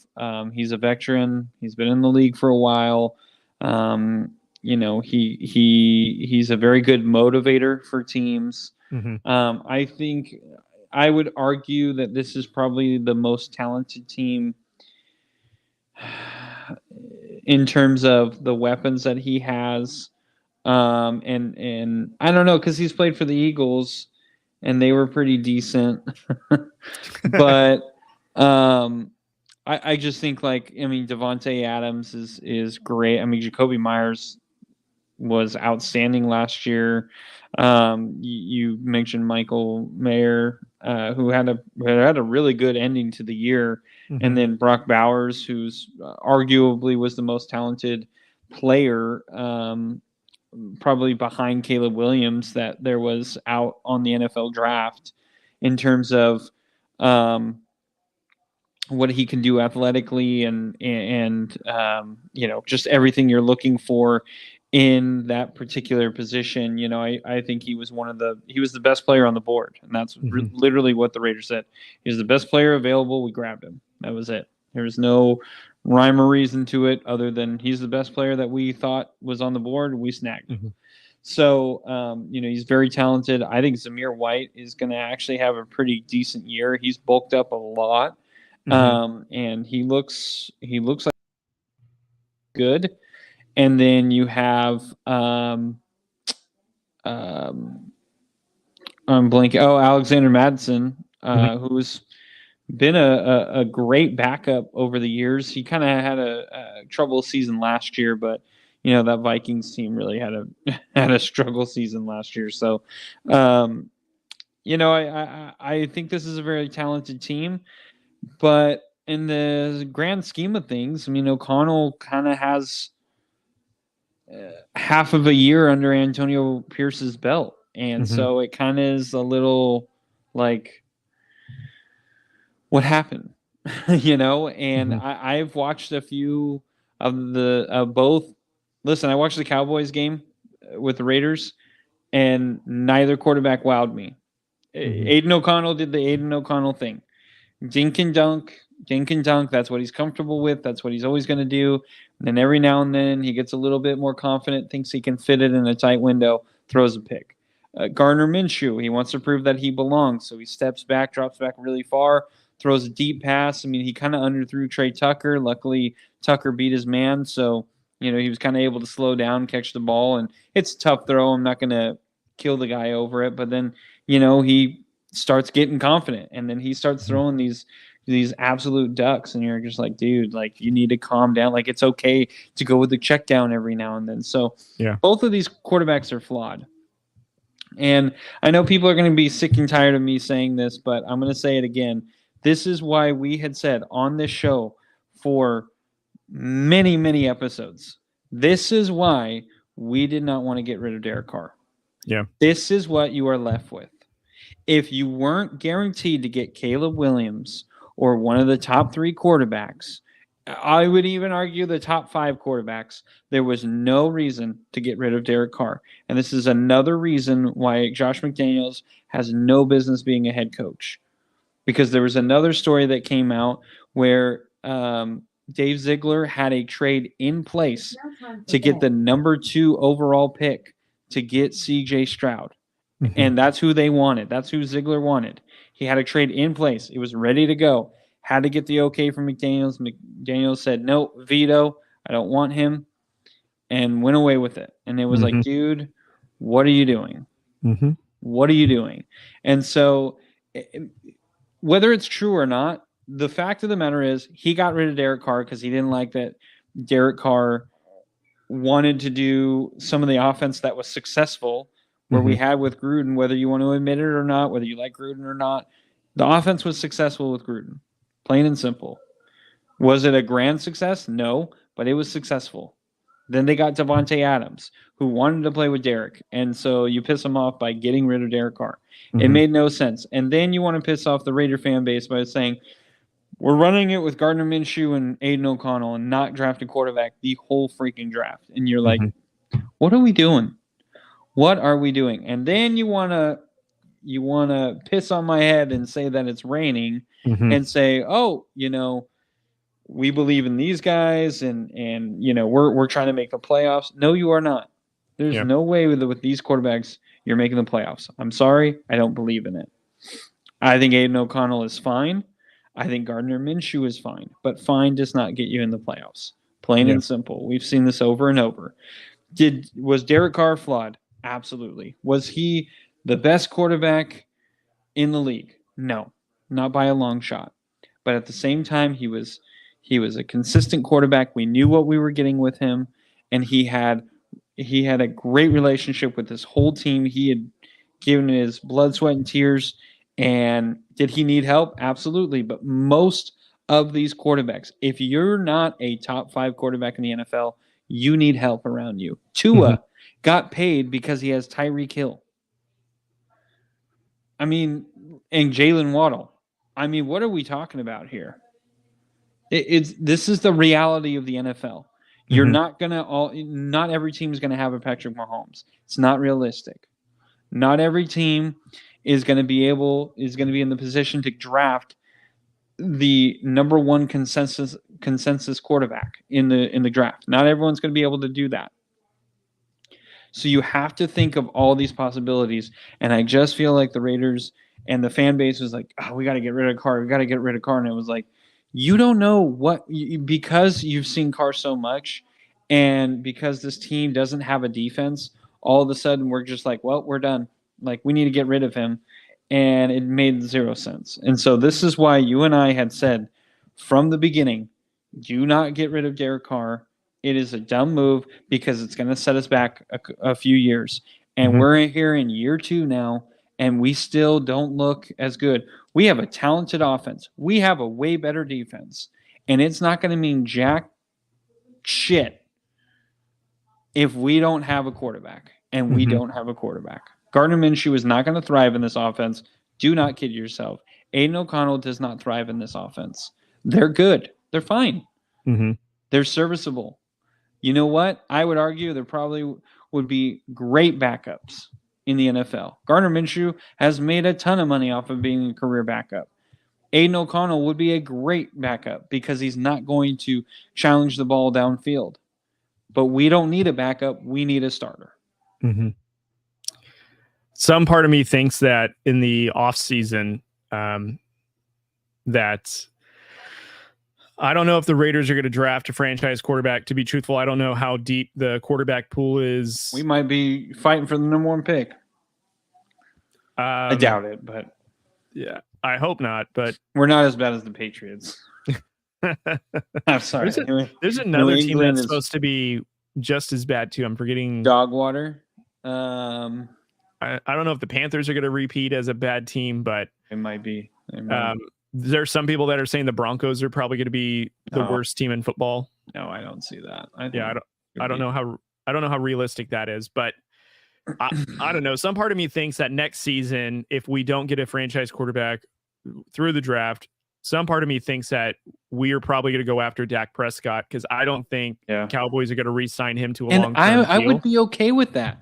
he's a veteran. He's been in the league for a while. He's a very good motivator for teams. Mm-hmm. I think I would argue that this is probably the most talented team in terms of the weapons that he has. And I don't know, because he's played for the Eagles and they were pretty decent. But I just think Devontae Adams is great. I mean, Jacoby Myers was outstanding last year. You mentioned Michael Mayer, who had a really good ending to the year, and then Brock Bowers, who's arguably was the most talented player, probably behind Caleb Williams, that there was out on the NFL draft in terms of what he can do athletically and just everything you're looking for in that particular position. I think he was he was the best player on the board, and that's literally what the Raiders said. He was the best player available. We grabbed him. That was it. There was no rhyme or reason to it other than he's the best player that we thought was on the board. We snagged him. So, he's very talented. I think Zamir White is going to actually have a pretty decent year. He's bulked up a lot. And he looks like good. And then you have I'm blanking. Oh, Alexander Madison, who's been a great backup over the years. He kind of had a trouble season last year, but that Vikings team really had a struggle season last year. So I think this is a very talented team, but in the grand scheme of things, I mean, O'Connell kind of has half of a year under Antonio Pierce's belt. And so it kind of is a little like, what happened? And I've watched a few of both. Listen, I watched the Cowboys game with the Raiders, and neither quarterback wowed me. Aiden O'Connell did the Aiden O'Connell thing. Dink and dunk. That's what he's comfortable with. That's what he's always going to do. And then every now and then he gets a little bit more confident, thinks he can fit it in a tight window, throws a pick. Gardner Minshew, he wants to prove that he belongs. So he steps back, drops back really far, throws a deep pass. I mean, he kind of underthrew Trey Tucker. Luckily, Tucker beat his man. So, he was kind of able to slow down, catch the ball. And it's a tough throw. I'm not going to kill the guy over it. But then, he starts getting confident. And then he starts throwing these absolute ducks, and you're just like, dude, like, you need to calm down. Like, it's okay to go with the check down every now and then. So both of these quarterbacks are flawed. And I know people are going to be sick and tired of me saying this, but I'm going to say it again. This is why we had said on this show for many, many episodes, this is why we did not want to get rid of Derek Carr. Yeah. This is what you are left with. If you weren't guaranteed to get Caleb Williams or one of the top 3 quarterbacks, I would even argue the top 5 quarterbacks, there was no reason to get rid of Derek Carr. And this is another reason why Josh McDaniels has no business being a head coach. Because there was another story that came out where Dave Ziegler had a trade in place to get the number 2 overall pick to get CJ Stroud. And that's who they wanted. That's who Ziegler wanted. He had a trade in place. It was ready to go. Had to get the okay from McDaniels. McDaniels said, no, veto. I don't want him. And went away with it. And it was like, dude, what are you doing? What are you doing? And so whether it's true or not, the fact of the matter is he got rid of Derek Carr because he didn't like that Derek Carr wanted to do some of the offense that was successful where we had with Gruden, whether you want to admit it or not, whether you like Gruden or not. The offense was successful with Gruden, plain and simple. Was it a grand success? No, but it was successful. Then they got Devontae Adams, who wanted to play with Derek, and so you piss him off by getting rid of Derek Carr. It made no sense. And then you want to piss off the Raider fan base by saying, we're running it with Gardner Minshew and Aiden O'Connell and not draft a quarterback the whole freaking draft. And you're like, what are we doing? What are we doing? And then you want to piss on my head and say that it's raining and say, oh, we believe in these guys and we're trying to make the playoffs. No, you are not. There's no way with these quarterbacks you're making the playoffs. I'm sorry. I don't believe in it. I think Aiden O'Connell is fine. I think Gardner Minshew is fine. But fine does not get you in the playoffs. Plain and simple. We've seen this over and over. Was Derek Carr flawed? Absolutely. Was he the best quarterback in the league? No, not by a long shot. But at the same time, he was a consistent quarterback. We knew what we were getting with him, and he had a great relationship with his whole team. He had given his blood, sweat, and tears. And did he need help? Absolutely. But most of these quarterbacks, if you're not a top 5 quarterback in the NFL, you need help around you. Tua got paid because he has Tyreek Hill. I mean, and Jalen Waddle. I mean, what are we talking about here? This is the reality of the NFL. You're not every team is gonna have a Patrick Mahomes. It's not realistic. Not every team is gonna be in the position to draft the number 1 consensus quarterback in the draft. Not everyone's gonna be able to do that. So you have to think of all these possibilities. And I just feel like the Raiders and the fan base was like, oh, we got to get rid of Carr. We got to get rid of Carr. And it was like, you don't know because you've seen Carr so much and because this team doesn't have a defense, all of a sudden we're just like, well, we're done. Like, we need to get rid of him. And it made 0 sense. And so this is why you and I had said from the beginning, do not get rid of Derek Carr. It is a dumb move because it's going to set us back a few years. And we're here in year 2 now, and we still don't look as good. We have a talented offense. We have a way better defense. And it's not going to mean jack shit if we don't have a quarterback. And we don't have a quarterback. Gardner Minshew is not going to thrive in this offense. Do not kid yourself. Aiden O'Connell does not thrive in this offense. They're good. They're fine. They're serviceable. You know what? I would argue there probably would be great backups in the NFL. Gardner Minshew has made a ton of money off of being a career backup. Aiden O'Connell would be a great backup because he's not going to challenge the ball downfield. But we don't need a backup. We need a starter. Some part of me thinks that in the offseason, that I don't know if the Raiders are going to draft a franchise quarterback. To be truthful, I don't know how deep the quarterback pool is. We might be fighting for the number 1 pick. I doubt it, but yeah, I hope not. But we're not as bad as the Patriots. I'm sorry. There's another team that's supposed to be just as bad too. I'm forgetting. Dogwater. I don't know if the Panthers are going to repeat as a bad team, but it might be. There's some people that are saying the Broncos are probably going to be the worst team in football. No, I don't see that. I don't know how realistic that is, but I don't know. Some part of me thinks that next season, if we don't get a franchise quarterback through the draft, some part of me thinks that we are probably going to go after Dak Prescott, because I don't think Cowboys are going to re-sign him to a long-term deal. I would be okay with that.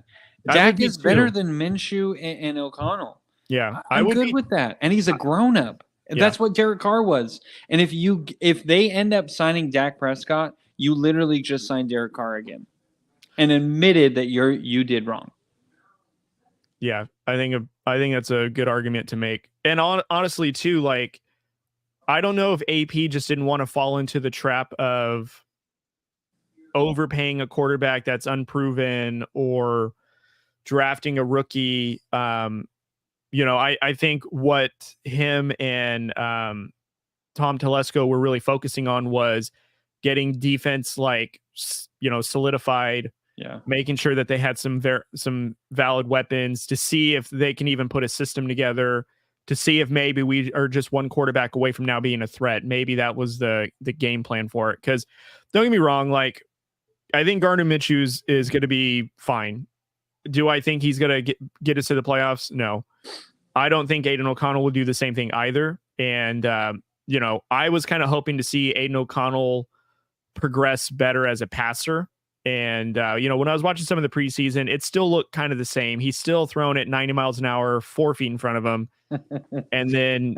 Dak is better than Minshew and O'Connell. Yeah, I'm good with that. And he's a grown-up. Yeah. That's what Derek Carr was. And if they end up signing Dak Prescott, you literally just signed Derek Carr again and admitted that you did wrong. Yeah, I think that's a good argument to make. And honestly, too, like, I don't know if AP just didn't want to fall into the trap of overpaying a quarterback that's unproven or drafting a rookie. I think what him and Tom Telesco were really focusing on was getting defense solidified. Yeah, making sure that they had some valid weapons to see if they can even put a system together, to see if maybe we are just one quarterback away from now being a threat. Maybe that was the game plan for it. Because don't get me wrong, like, I think Gardner Minshew is going to be fine. Do I think he's going to get us to the playoffs? No. I don't think Aiden O'Connell will do the same thing either. And, I was kind of hoping to see Aiden O'Connell progress better as a passer. And, when I was watching some of the preseason, it still looked kind of the same. He's still throwing at 90 miles an hour, 4 feet in front of him. And then,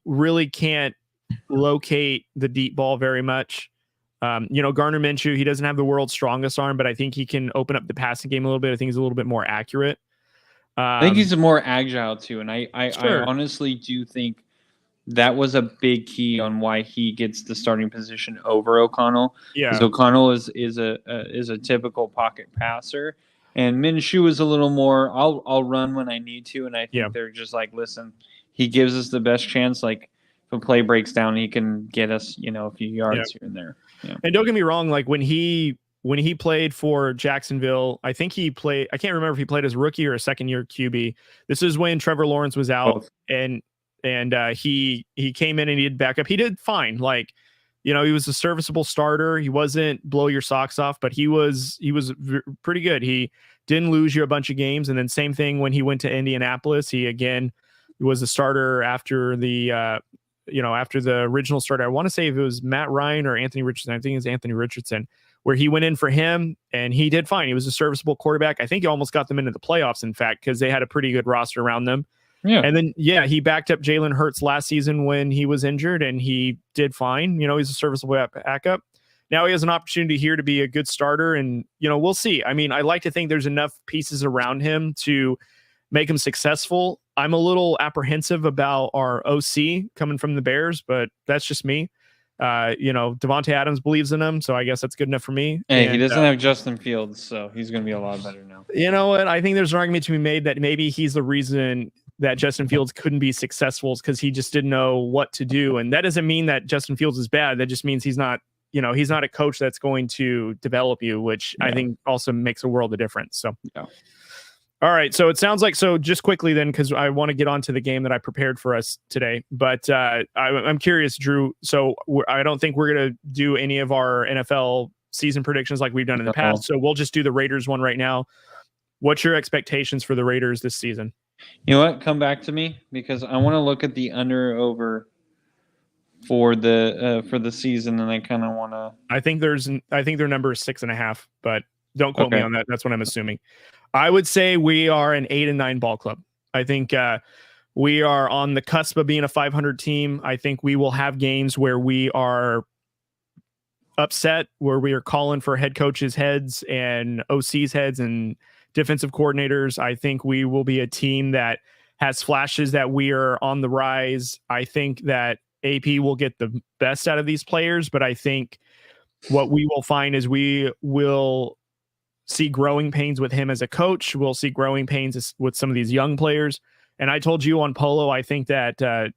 really can't locate the deep ball very much. Gardner Minshew, he doesn't have the world's strongest arm, but I think he can open up the passing game a little bit. I think he's a little bit more accurate. I think he's more agile too. And I honestly do think that was a big key on why he gets the starting position over O'Connell. Yeah, because O'Connell is a typical pocket passer, and Minshew is a little more. I'll run when I need to, and I think they're just like, listen, he gives us the best chance. Like, if a play breaks down, he can get us, a few yards here and there. Yeah. And don't get me wrong, like when he played for Jacksonville, I think he played. I can't remember if he played as a rookie or a second-year QB. This is when Trevor Lawrence was out. Both. And he came in and he did backup. He did fine. Like, he was a serviceable starter. He wasn't blow your socks off, but he was pretty good. He didn't lose you a bunch of games. And then same thing when he went to Indianapolis. He again was a starter after the after the original starter. I want to say if it was Matt Ryan or Anthony Richardson. I think it's Anthony Richardson, where he went in for him and he did fine. He was a serviceable quarterback. I think he almost got them into the playoffs, in fact, because they had a pretty good roster around them. Yeah. And then, he backed up Jalen Hurts last season when he was injured, and he did fine. He's a serviceable backup. Now he has an opportunity here to be a good starter, and, we'll see. I mean, I like to think there's enough pieces around him to make him successful. I'm a little apprehensive about our OC coming from the Bears, but that's just me. Devontae Adams believes in him, so I guess that's good enough for me. Hey, he doesn't have Justin Fields, so he's going to be a lot better now. You know what? I think there's an argument to be made that maybe he's the reason that Justin Fields couldn't be successful, because he just didn't know what to do. And that doesn't mean that Justin Fields is bad. That just means he's not a coach that's going to develop you, which I think also makes a world of difference. So, All right. So it sounds like, just quickly then, because I want to get on to the game that I prepared for us today, but I'm curious, Drew. So I don't think we're going to do any of our NFL season predictions like we've done in the past. So we'll just do the Raiders one right now. What's your expectations for the Raiders this season? You know what? Come back to me, because I want to look at the under/over for the season, and I kind of want to. I think their number is 6.5, but don't quote me on that. That's what I'm assuming. I would say we are an 8-9 ball club. I think we are on the cusp of being a 500 team. I think we will have games where we are upset, where we are calling for head coaches' heads and OC's heads and defensive coordinators. I think we will be a team that has flashes that we are on the rise. I think that AP will get the best out of these players, but I think what we will find is we will see growing pains with him as a coach. We'll see growing pains with some of these young players. And I told you on Polo, I think that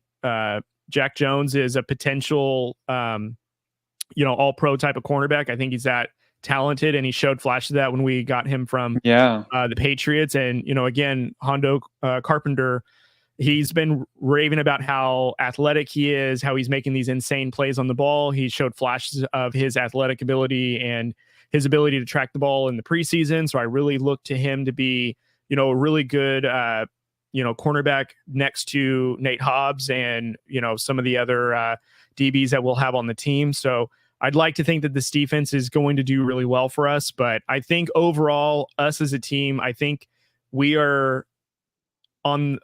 Jack Jones is a potential, all-pro type of cornerback. I think he's that talented, and he showed flashes of that when we got him from the Patriots. And, again, Hondo Carpenter, he's been raving about how athletic he is, how he's making these insane plays on the ball. He showed flashes of his athletic ability and his ability to track the ball in the preseason. So I really look to him to be a really good, cornerback next to Nate Hobbs and, some of the other DBs that we'll have on the team. So I'd like to think that this defense is going to do really well for us. But I think overall, us as a team, I think we are on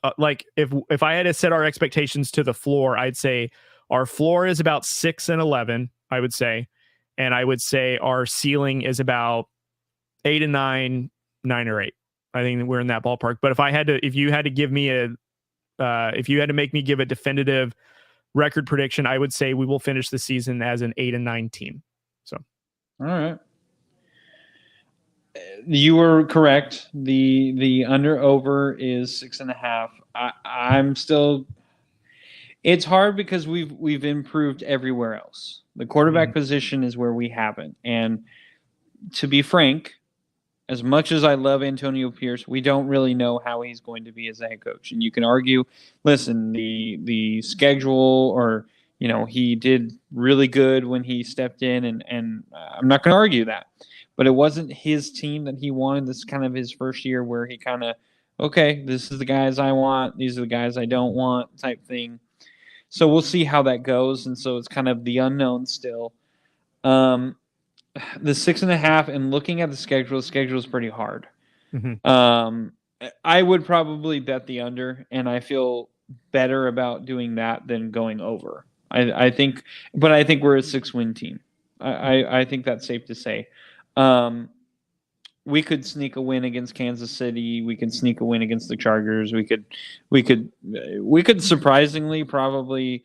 if I had to set our expectations to the floor, I'd say our floor is about 6-11, I would say. And I would say our ceiling is about 8 and 9 or 8. I think we're in that ballpark. But if you had to make me give a definitive record prediction, I would say we will finish the season as an 8 and 9 team. So, all right. You were correct. The under over is 6.5. I'm still. It's hard because we've improved everywhere else. The quarterback position is where we haven't. And to be frank, as much as I love Antonio Pierce, we don't really know how he's going to be as a head coach. And you can argue, listen, the schedule, or he did really good when he stepped in, and I'm not going to argue that. But it wasn't his team that he wanted. This is kind of his first year where he kind of, okay, this is the guys I want, these are the guys I don't want type thing. So we'll see how that goes. And so it's kind of the unknown still. The 6.5, and looking at the schedule is pretty hard. I would probably bet the under, and I feel better about doing that than going over. I think we're a 6-win team. I think that's safe to say. We could sneak a win against Kansas City. We could sneak a win against the Chargers. We could surprisingly probably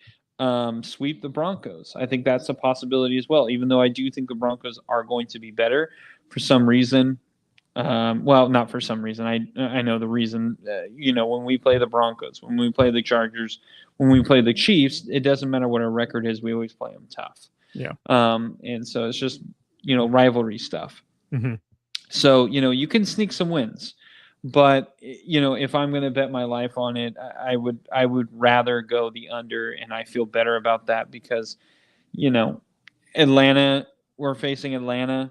sweep the Broncos. I think that's a possibility as well, even though I do think the Broncos are going to be better for some reason. Well, not for some reason. I know the reason. When we play the Broncos, when we play the Chargers, when we play the Chiefs, it doesn't matter what our record is. We always play them tough. Yeah. And so it's just, rivalry stuff. So, you can sneak some wins, but if I'm going to bet my life on it, I would rather go the under, and I feel better about that because, Atlanta, we're facing Atlanta.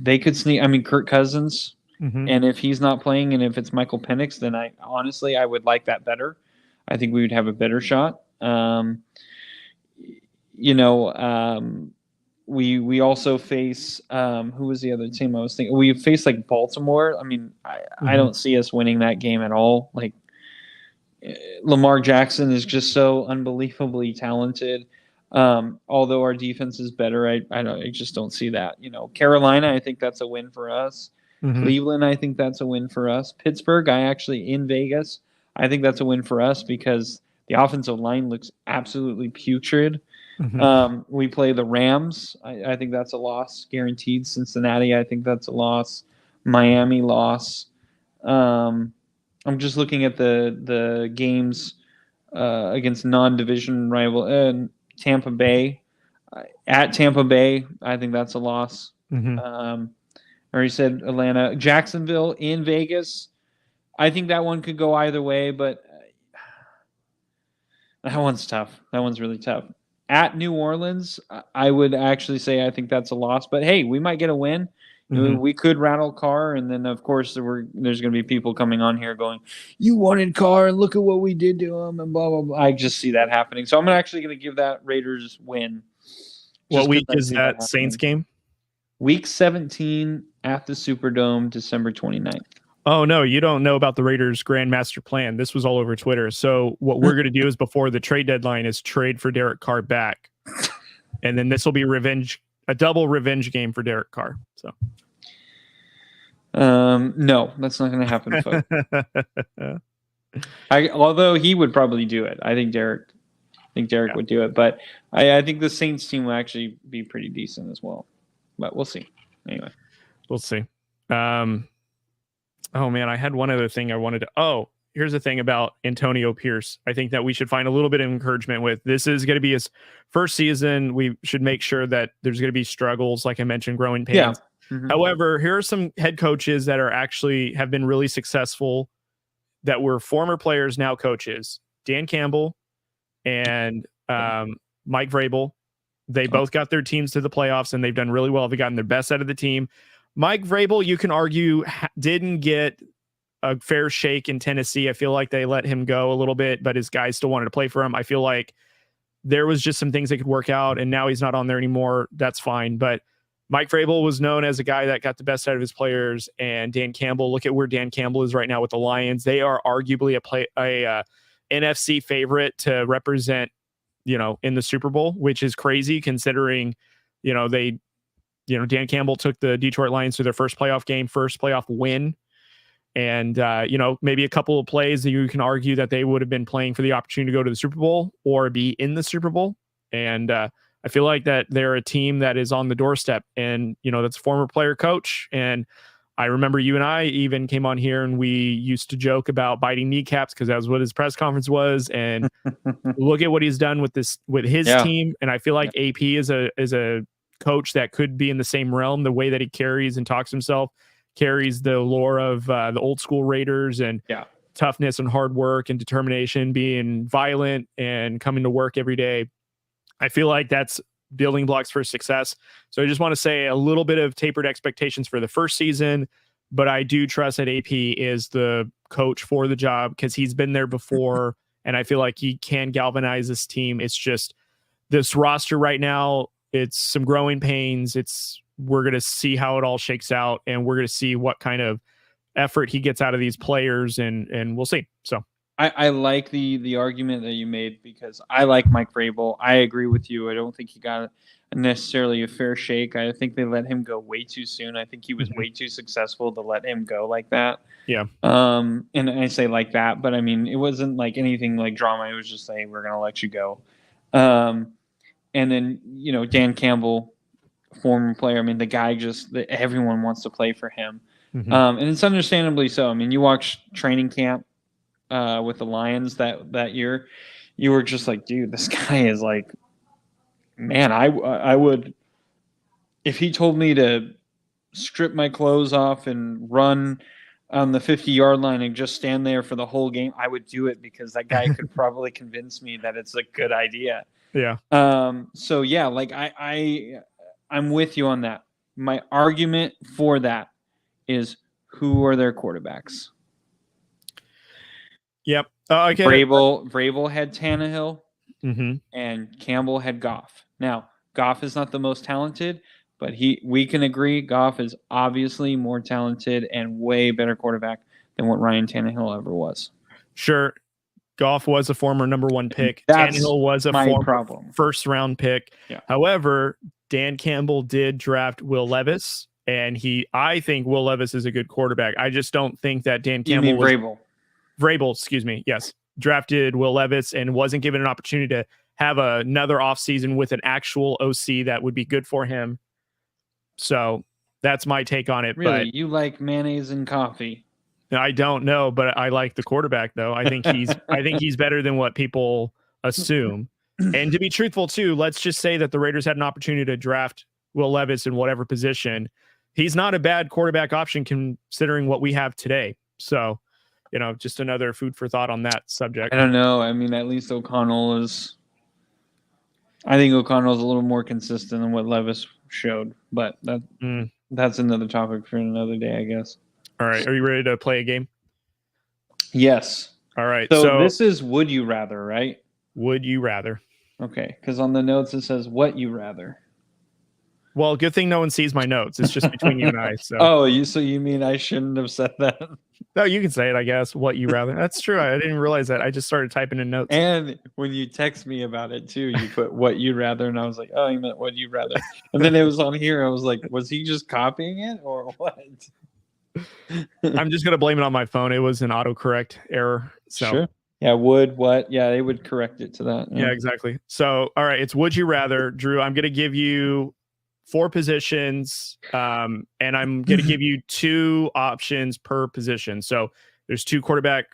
They could sneak. I mean, Kirk Cousins, and if he's not playing, and if it's Michael Penix, then I would like that better. I think we would have a better shot. We also face who was the other team I was thinking? We face Baltimore. I mean, I don't see us winning that game at all. Lamar Jackson is just so unbelievably talented. Although our defense is better, I just don't see that. Carolina, I think that's a win for us. Cleveland, I think that's a win for us. Pittsburgh, in Vegas, I think that's a win for us because the offensive line looks absolutely putrid. We play the Rams. I think that's a loss, guaranteed. Cincinnati, I think that's a loss. Miami, loss. I'm just looking at the games against non-division rival Tampa Bay. At Tampa Bay, I think that's a loss. I already said Atlanta. Jacksonville in Vegas. I think that one could go either way, but that one's tough. That one's really tough. At New Orleans, I would actually say I think that's a loss. But, hey, we might get a win. We could rattle Carr, and then, of course, there's going to be people coming on here going, you wanted Carr, and look at what we did to him, and blah, blah, blah. I just see that happening. So I'm actually going to give that Raiders win. What week is that Saints game? Week 17 at the Superdome, December 29th. Oh, no, you don't know about the Raiders' grand master plan. This was all over Twitter. So what we're going to do is before the trade deadline is trade for Derek Carr back. And then this will be a double revenge game for Derek Carr. So, no, that's not going to happen, folks. Although he would probably do it. I think Derek would do it. But I think the Saints team will actually be pretty decent as well. But we'll see. Anyway. We'll see. Oh, man, I had one other thing I wanted to... Oh, here's the thing about Antonio Pierce. I think that we should find a little bit of encouragement with. This is going to be his first season. We should make sure that there's going to be struggles, like I mentioned, growing pains. Yeah. However, here are some head coaches that have been really successful that were former players, now coaches. Dan Campbell and Mike Vrabel. They both got their teams to the playoffs, and they've done really well. They've gotten their best out of the team. Mike Vrabel, you can argue, didn't get a fair shake in Tennessee. I feel like they let him go a little bit, but his guys still wanted to play for him. I feel like there was just some things that could work out, and now he's not on there anymore. That's fine. But Mike Vrabel was known as a guy that got the best out of his players, and Dan Campbell, look at where Dan Campbell is right now with the Lions. They are arguably a NFC favorite to represent, in the Super Bowl, which is crazy considering, Dan Campbell took the Detroit Lions to their first playoff game, first playoff win. And, maybe a couple of plays that you can argue that they would have been playing for the opportunity to go to the Super Bowl or be in the Super Bowl. And I feel like that they're a team that is on the doorstep, and, that's a former player coach. And I remember you and I even came on here and we used to joke about biting kneecaps because that was what his press conference was. And look at what he's done with his team. And I feel like AP is a coach that could be in the same realm. The way that he carries and talks himself carries the lore of the old school Raiders and toughness and hard work and determination, being violent and coming to work every day. I feel like that's building blocks for success. So I just want to say a little bit of tapered expectations for the first season, but I do trust that AP is the coach for the job because he's been there before, and I feel like he can galvanize this team. It's just this roster right now, it's some growing pains. We're going to see how it all shakes out, and we're going to see what kind of effort he gets out of these players, and we'll see. So I like the argument that you made because I like Mike Vrabel. I agree with you. I don't think he got necessarily a fair shake. I think they let him go way too soon. I think he was way too successful to let him go like that. Yeah. And I say like that, but I mean, it wasn't like anything like drama. It was just saying, we're going to let you go. And then, Dan Campbell, former player. I mean, the guy everyone wants to play for him. And it's understandably so. I mean, you watch training camp with the Lions that year, you were just like, dude, this guy is like, man, I would, if he told me to strip my clothes off and run on the 50-yard line and just stand there for the whole game, I would do it because that guy could probably convince me that it's a good idea. Yeah. So yeah, like I'm with you on that. My argument for that is, who are their quarterbacks? Yep. Vrabel had Tannehill, and Campbell had Goff. Now, Goff is not the most talented, but we can agree Goff is obviously more talented and way better quarterback than what Ryan Tannehill ever was. Sure. Goff was a former number one pick. That's Tannehill was a former first round pick. Yeah. However, Dan Campbell did draft Will Levis, and I think Will Levis is a good quarterback. I just don't think that Dan Campbell Vrabel, excuse me. Yes. Drafted Will Levis and wasn't given an opportunity to have another offseason with an actual OC that would be good for him. So that's my take on it. Really? But you like mayonnaise and coffee? I don't know, but I like the quarterback though. I think he's better than what people assume. And to be truthful too, let's just say that the Raiders had an opportunity to draft Will Levis in whatever position. He's not a bad quarterback option considering what we have today. So, just another food for thought on that subject. I don't know. I mean, at least O'Connell is. I think O'Connell's a little more consistent than what Levis showed, but that's another topic for another day, I guess. All right. Are you ready to play a game? Yes. All right. So this is Would You Rather, right? Would you rather? Okay. Because on the notes it says What You Rather. Well, good thing no one sees my notes. It's just between you and I. So. So you mean I shouldn't have said that? No, you can say it, I guess. What you rather. That's true. I didn't realize that. I just started typing in notes. And when you text me about it too, you put What You Rather, and I was like, oh, you meant What You Rather. And then it was on here. I was like, was he just copying it or what? I'm just gonna blame it on my phone. It was an autocorrect error. So sure. Yeah, what? Yeah, they would correct it to that. Yeah, exactly. So all right, it's Would You Rather. Drew, I'm gonna give you 4 positions, and I'm going to give you 2 options per position. So there's 2 quarterback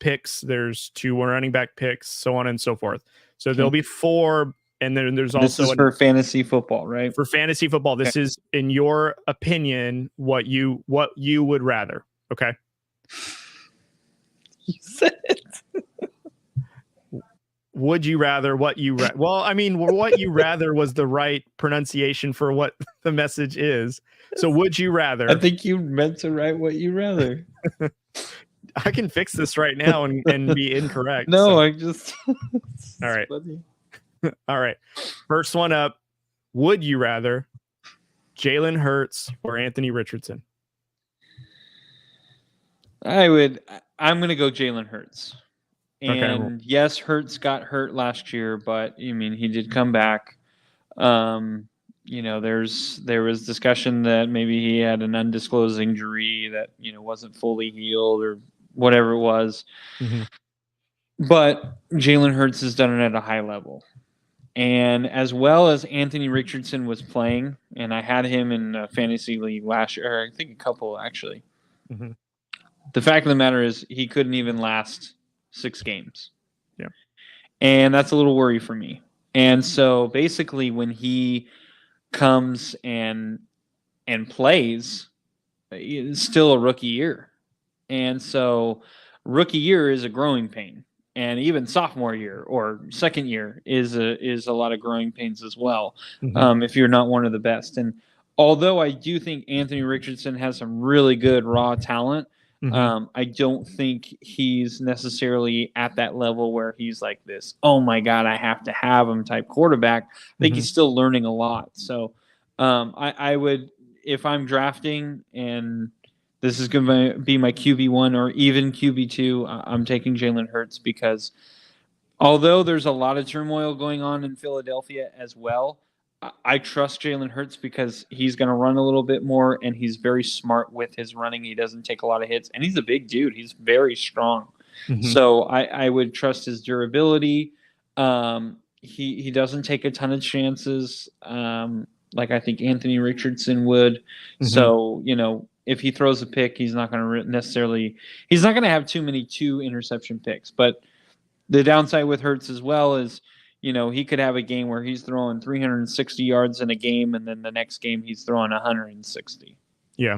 picks, there's 2 running back picks, so on and so forth. So there'll be 4, and then there's also... This is for fantasy football, right? For fantasy football. This is, in your opinion, what you would rather. Okay? You said it. Would you rather what you well, I mean, what you rather was the right pronunciation for what the message is. So would you rather? I think you meant to write what you rather. I can fix this right now and be incorrect. No, so. I just. All right. Funny. All right. First one up. Would you rather Jalen Hurts or Anthony Richardson? I'm going to go Jalen Hurts. And yes, Hurts got hurt last year, but I mean, he did come back. There was discussion that maybe he had an undisclosed injury that, wasn't fully healed or whatever it was. Mm-hmm. But Jalen Hurts has done it at a high level. And as well as Anthony Richardson was playing, and I had him in a fantasy league last year, or I think a couple actually. Mm-hmm. The fact of the matter is he couldn't even last 6 games. Yeah. And that's a little worry for me. And so basically when he comes and plays, it's still a rookie year. And so rookie year is a growing pain. And even sophomore year or second year is a lot of growing pains as well, if you're not one of the best. And although I do think Anthony Richardson has some really good raw talent, I don't think he's necessarily at that level where he's like this, oh my God, I have to have him type quarterback. I think he's still learning a lot. So I would, if I'm drafting and this is going to be my QB1 or even QB2, I'm taking Jalen Hurts because although there's a lot of turmoil going on in Philadelphia as well, I trust Jalen Hurts because he's going to run a little bit more and he's very smart with his running. He doesn't take a lot of hits and he's a big dude. He's very strong. So I would trust his durability. He doesn't take a ton of chances like I think Anthony Richardson would. So, if he throws a pick, he's not going to have too many 2 interception picks. But the downside with Hurts as well is, he could have a game where he's throwing 360 yards in a game, and then the next game he's throwing 160. Yeah.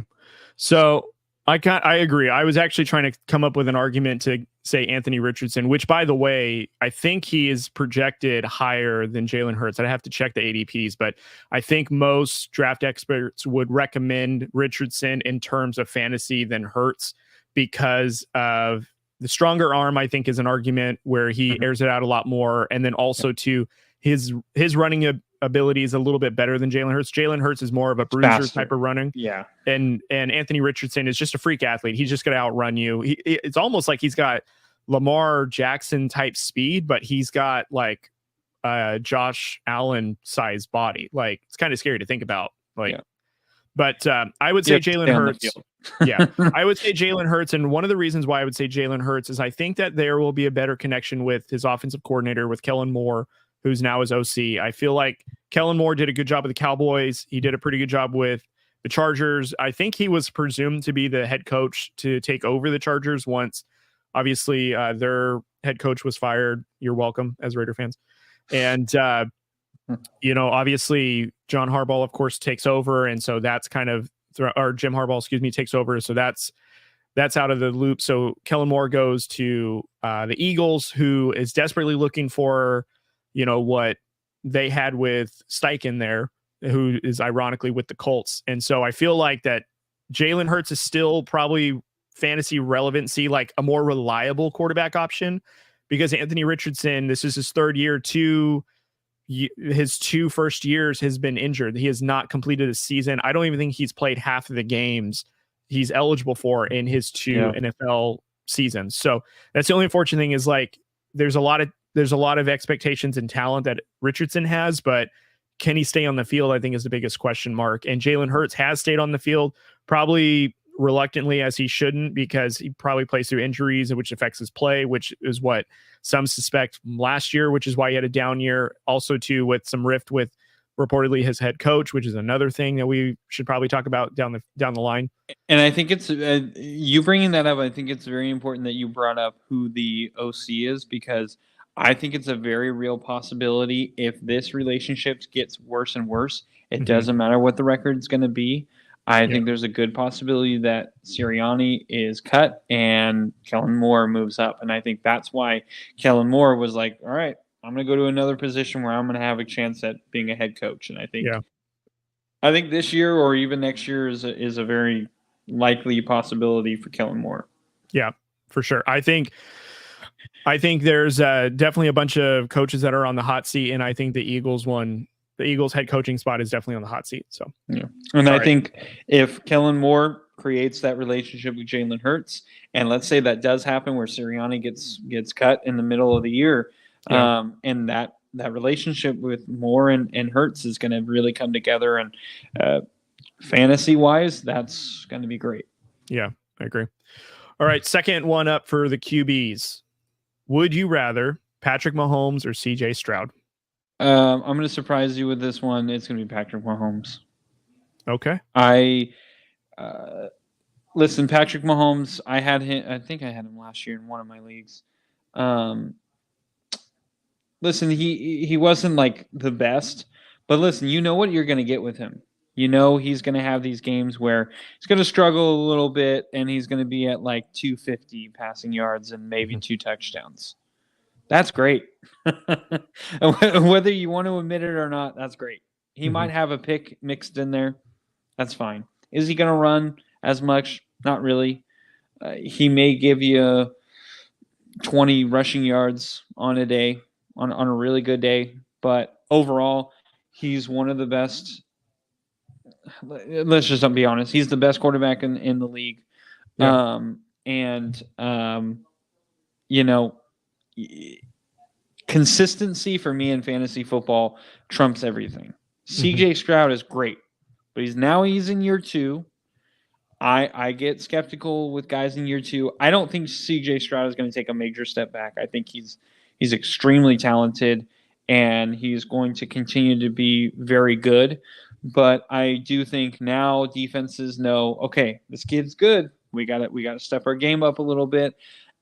So I agree. I was actually trying to come up with an argument to say Anthony Richardson, which, by the way, I think he is projected higher than Jalen Hurts. I'd have to check the ADPs, but I think most draft experts would recommend Richardson in terms of fantasy than Hurts because of the stronger arm. I think is an argument where he airs it out a lot more. And then also to his running ability is a little bit better than Jalen Hurts. Jalen Hurts is more of a bruiser type of running. Yeah. And Anthony Richardson is just a freak athlete. He's just going to outrun you. It's almost like he's got Lamar Jackson type speed, but he's got like Josh Allen size body. Like it's kind of scary to think about. But I would say Jalen Hurts. Yeah, I would say Jalen Hurts. And one of the reasons why I would say Jalen Hurts is I think that there will be a better connection with his offensive coordinator, with Kellen Moore, who's now his OC. I feel like Kellen Moore did a good job with the Cowboys. He did a pretty good job with the Chargers. I think he was presumed to be the head coach to take over the Chargers once, obviously, their head coach was fired. You're welcome as Raider fans. And, obviously John Harbaugh, of course, takes over. And so that's kind of, or Jim Harbaugh, takes over. So that's out of the loop. So Kellen Moore goes to the Eagles, who is desperately looking for, what they had with Steichen there, who is ironically with the Colts. And so I feel like that Jalen Hurts is still probably fantasy relevancy, like a more reliable quarterback option, because Anthony Richardson, this is his 3rd year, his 2 first years has been injured. He has not completed a season. I don't even think he's played half of the games he's eligible for in his 2 NFL seasons. So that's the only unfortunate thing is like, there's a lot of expectations and talent that Richardson has, but can he stay on the field? I think is the biggest question mark. And Jalen Hurts has stayed on the field, probably reluctantly, as he shouldn't, because he probably plays through injuries, which affects his play, which is what some suspect last year, which is why he had a down year. Also, too, with some rift with reportedly his head coach, which is another thing that we should probably talk about down the line. And I think it's you bringing that up. I think it's very important that you brought up who the OC is, because I think it's a very real possibility if this relationship gets worse and worse. It doesn't matter what the record's going to be. I think there's a good possibility that Sirianni is cut and Kellen Moore moves up. And I think that's why Kellen Moore was like, all right, I'm going to go to another position where I'm going to have a chance at being a head coach. And I think I think this year or even next year is a very likely possibility for Kellen Moore. Yeah, for sure. I think there's definitely a bunch of coaches that are on the hot seat, and I think the Eagles head coaching spot is definitely on the hot seat. So yeah, and I think if Kellen Moore creates that relationship with Jalen Hurts, and let's say that does happen where Sirianni gets cut in the middle of the year, and that relationship with Moore and Hurts is going to really come together, and fantasy wise, that's going to be great. Yeah, I agree. All right, second one up for the QBs. Would you rather Patrick Mahomes or CJ Stroud? I'm going to surprise you with this one. It's going to be Patrick Mahomes. Okay. Listen, Patrick Mahomes, I think I had him last year in one of my leagues. Listen, he wasn't like the best, but listen, you know what you're going to get with him. You know he's going to have these games where he's going to struggle a little bit, and he's going to be at like 250 passing yards and maybe 2 touchdowns. That's great. Whether you want to admit it or not, that's great. He might have a pick mixed in there. That's fine. Is he going to run as much? Not really. He may give you 20 rushing yards on a day, on a really good day. But overall, he's one of the best. Let's just be honest. He's the best quarterback in the league. Yeah. Consistency for me in fantasy football trumps everything. CJ Stroud is great, but he's in year 2. I get skeptical with guys in year 2. I don't think CJ Stroud is going to take a major step back. I think he's extremely talented, and he's going to continue to be very good. But I do think now defenses know, okay, this kid's good. We got to step our game up a little bit.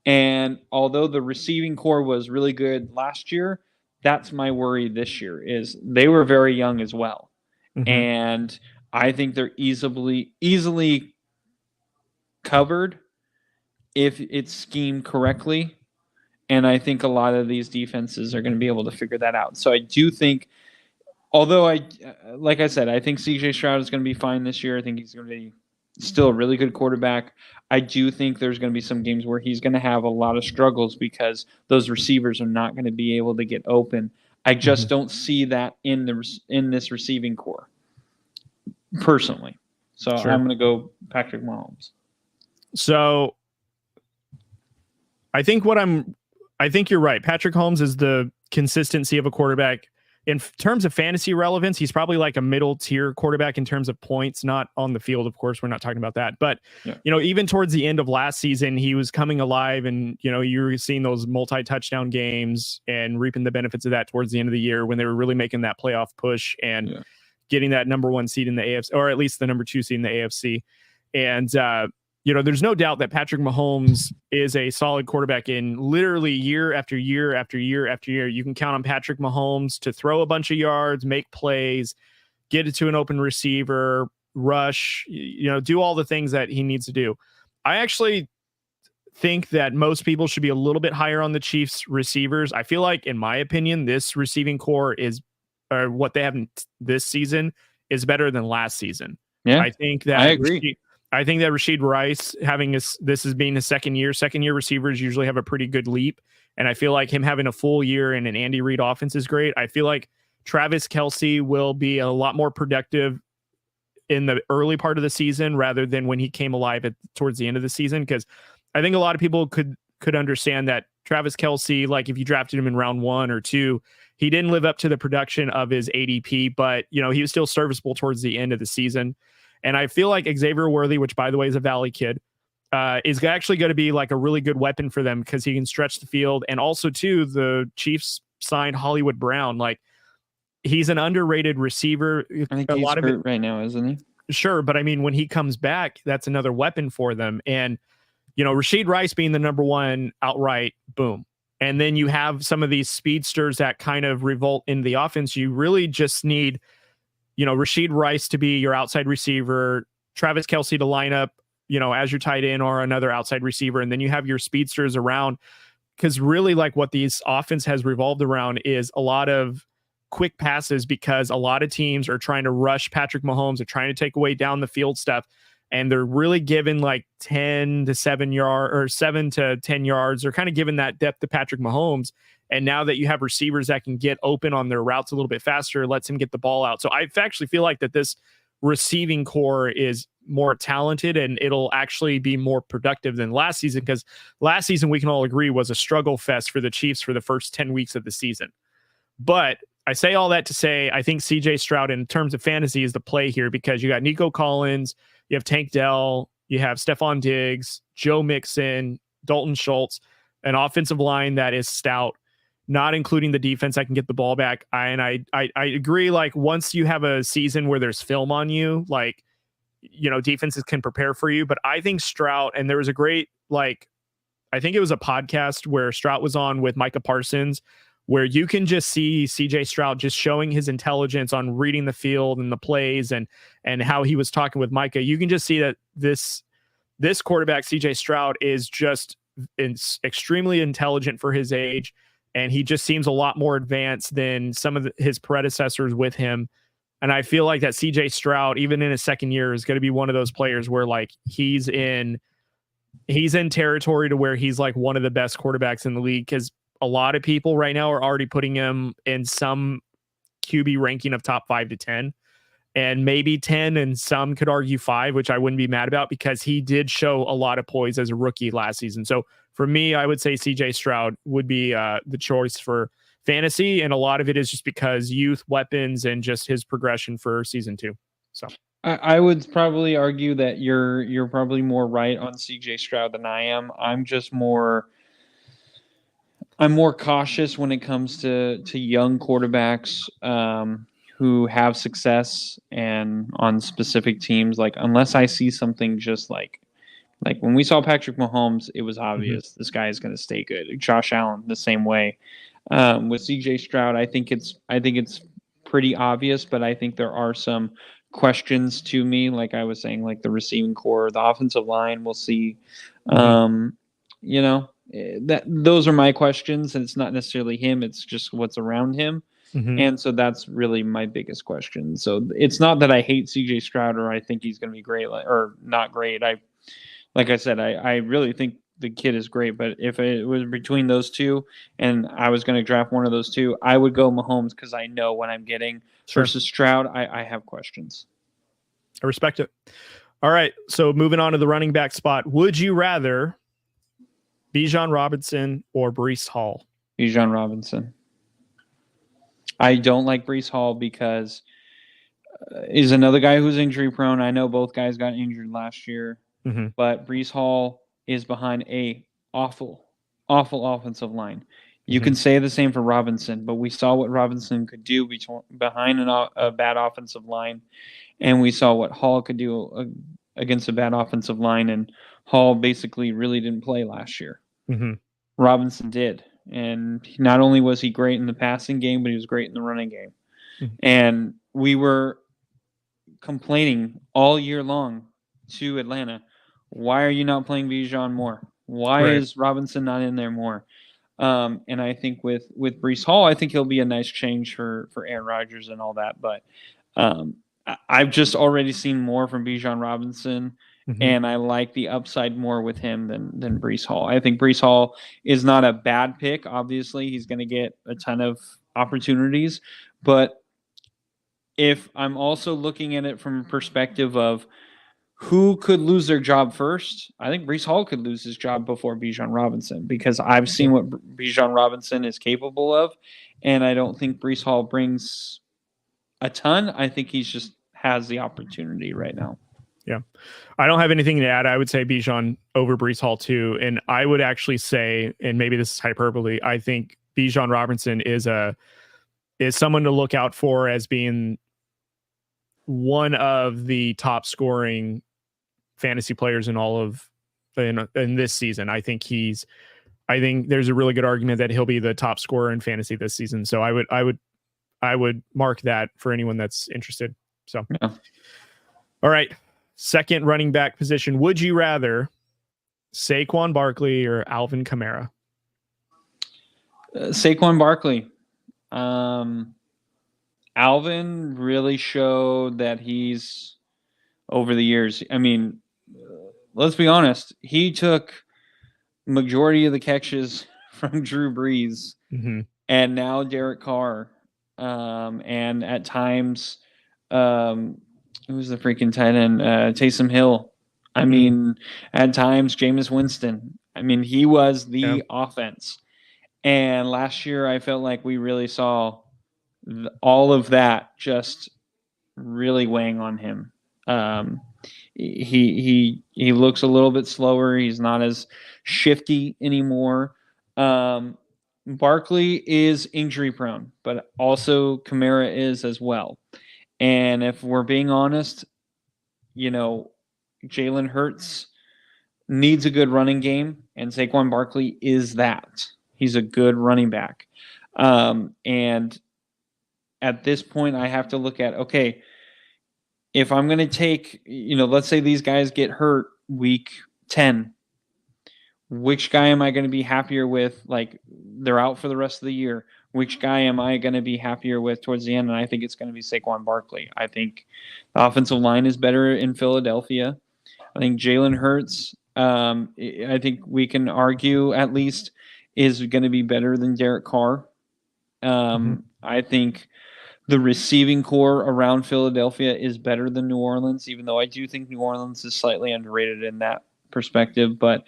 And although the receiving core was really good last year, that's my worry this year is they were very young as well. And I think they're easily covered if it's schemed correctly. And I think a lot of these defenses are going to be able to figure that out. So I do think, although like I said, I think CJ Stroud is going to be fine this year. I think he's going to be still a really good quarterback. I do think there's going to be some games where he's going to have a lot of struggles because those receivers are not going to be able to get open. I just don't see that in this receiving core personally. So I'm going to go Patrick Mahomes. So I think you're right. Patrick Mahomes is the consistency of a quarterback. In terms of fantasy relevance, he's probably like a middle tier quarterback in terms of points, not on the field. Of course, we're not talking about that. But, even towards the end of last season, he was coming alive and, you were seeing those multi-touchdown games and reaping the benefits of that towards the end of the year when they were really making that playoff push and getting that number 1 seed in the AFC, or at least the number 2 seed in the AFC. And, there's no doubt that Patrick Mahomes is a solid quarterback in literally year after year after year after year. You can count on Patrick Mahomes to throw a bunch of yards, make plays, get it to an open receiver, rush, do all the things that he needs to do. I actually think that most people should be a little bit higher on the Chiefs receivers. I feel like, in my opinion, this receiving core what they have this season is better than last season. Yeah, I think that I agree. I think that Rashid Rice this as being his second year receivers usually have a pretty good leap. And I feel like him having a full year in an Andy Reid offense is great. I feel like Travis Kelce will be a lot more productive in the early part of the season rather than when he came alive towards the end of the season. Because I think a lot of people could understand that Travis Kelce, like if you drafted him in round 1 or 2, he didn't live up to the production of his ADP, but he was still serviceable towards the end of the season. And I feel like Xavier Worthy, which by the way is a Valley kid, is actually going to be like a really good weapon for them because he can stretch the field. And also, too, the Chiefs signed Hollywood Brown. Like, he's an underrated receiver. I think he's hurt right now, isn't he? Sure, but I mean, when he comes back, that's another weapon for them. And, Rashid Rice being the number 1 outright, boom. And then you have some of these speedsters that kind of revolt in the offense. You really just need Rashid Rice to be your outside receiver, Travis Kelce to line up, as your tight end or another outside receiver. And then you have your speedsters around, because really like what these offense has revolved around is a lot of quick passes because a lot of teams are trying to rush Patrick Mahomes. They're trying to take away down the field stuff. And they're really giving like 10 to 7 yards or 7 to 10 yards. They're kind of giving that depth to Patrick Mahomes. And now that you have receivers that can get open on their routes a little bit faster, lets him get the ball out. So I actually feel like that this receiving core is more talented and it'll actually be more productive than last season, because last season we can all agree was a struggle fest for the Chiefs for the first 10 weeks of the season. But I say all that to say, I think CJ Stroud in terms of fantasy is the play here, because you got Nico Collins, you have Tank Dell, you have Stephon Diggs, Joe Mixon, Dalton Schultz, an offensive line that is stout, not including the defense that can get the ball back. I agree, like once you have a season where there's film on you, like, you know, defenses can prepare for you. But I think Stroud, and there was a great, like, I think it was a podcast where Stroud was on with Micah Parsons, where you can just see CJ Stroud just showing his intelligence on reading the field and the plays, and how he was talking with Micah. You can just see that this quarterback, CJ Stroud, is just extremely intelligent for his age. And he just seems a lot more advanced than some of his predecessors with him. And I feel like that CJ Stroud, even in his second year, is going to be one of those players where like he's in territory to where he's like one of the best quarterbacks in the league, because a lot of people right now are already putting him in some QB ranking of top 5 to 10, and maybe 10, and some could argue 5, which I wouldn't be mad about, because he did show a lot of poise as a rookie last season. So for me, I would say CJ Stroud would be the choice for fantasy, and a lot of it is just because youth, weapons, and just his progression for season 2. So I would probably argue that you're probably more right on CJ Stroud than I am. I'm more cautious when it comes to young quarterbacks who have success and on specific teams. Like, unless I see something just like when we saw Patrick Mahomes, it was obvious this guy is going to stay good. Josh Allen, the same way. With CJ Stroud, I think it's pretty obvious, but I think there are some questions to me. Like I was saying, like the receiving core, the offensive line, we'll see. You know, those are my questions, and it's not necessarily him. It's just what's around him. And so that's really my biggest question. So it's not that I hate CJ Stroud or I think he's going to be great or not great. Like I said, I really think the kid is great, but if it was between those two and I was going to draft one of those two, I would go Mahomes, because I know what I'm getting. Sure. Versus Stroud, I have questions. I respect it. All right, so moving on to the running back spot. Would you rather Bijan Robinson or Breece Hall? Bijan Robinson. I don't like Breece Hall because he's another guy who's injury prone. I know both guys got injured last year, but Breece Hall is behind a awful offensive line. You can say the same for Robinson, but we saw what Robinson could do behind a bad offensive line, and we saw what Hall could do against a bad offensive line, and Hall basically really didn't play last year. Robinson did. And not only was he great in the passing game, but he was great in the running game. And we were complaining all year long to Atlanta, why are you not playing Bijan more? Why is Robinson not in there more? And I think with Breece Hall, I think he'll be a nice change for Aaron Rodgers and all that. But I've just already seen more from Bijan Robinson. And I like the upside more with him than Breece Hall. I think Breece Hall is not a bad pick. Obviously, he's going to get a ton of opportunities. But if I'm also looking at it from a perspective of who could lose their job first, I think Breece Hall could lose his job before Bijan Robinson, because I've seen what Bijan Robinson is capable of, and I don't think Breece Hall brings a ton. I think he just has the opportunity right now. Yeah. I don't have anything to add. I would say Bijan over Breece Hall too. And I would actually say, and maybe this is hyperbole, I think Bijan Robinson is someone to look out for as being one of the top scoring fantasy players in all of in this season. I think there's a really good argument that he'll be the top scorer in fantasy this season. So I would mark that for anyone that's interested. So, yeah. All right. Second running back position. Would you rather Saquon Barkley or Alvin Kamara? Saquon Barkley. Alvin really showed that he's over the years. I mean, let's be honest. He took majority of the catches from Drew Brees, and now Derek Carr, and at times, who's the freaking tight end? Taysom Hill. I mean, at times Jameis Winston. I mean, he was the offense. And last year, I felt like we really saw all of that just really weighing on him. He looks a little bit slower. He's not as shifty anymore. Barkley is injury prone, but also Tamara is as well. And if we're being honest, Jalen Hurts needs a good running game, and Saquon Barkley is that. He's a good running back. And at this point, I have to look at, okay, if I'm going to take, let's say these guys get hurt week 10, which guy am I going to be happier with? Like, they're out for the rest of the year. Which guy am I going to be happier with towards the end? And I think it's going to be Saquon Barkley. I think the offensive line is better in Philadelphia. I think Jalen Hurts, I think we can argue at least, is going to be better than Derek Carr. I think the receiving core around Philadelphia is better than New Orleans, even though I do think New Orleans is slightly underrated in that perspective. But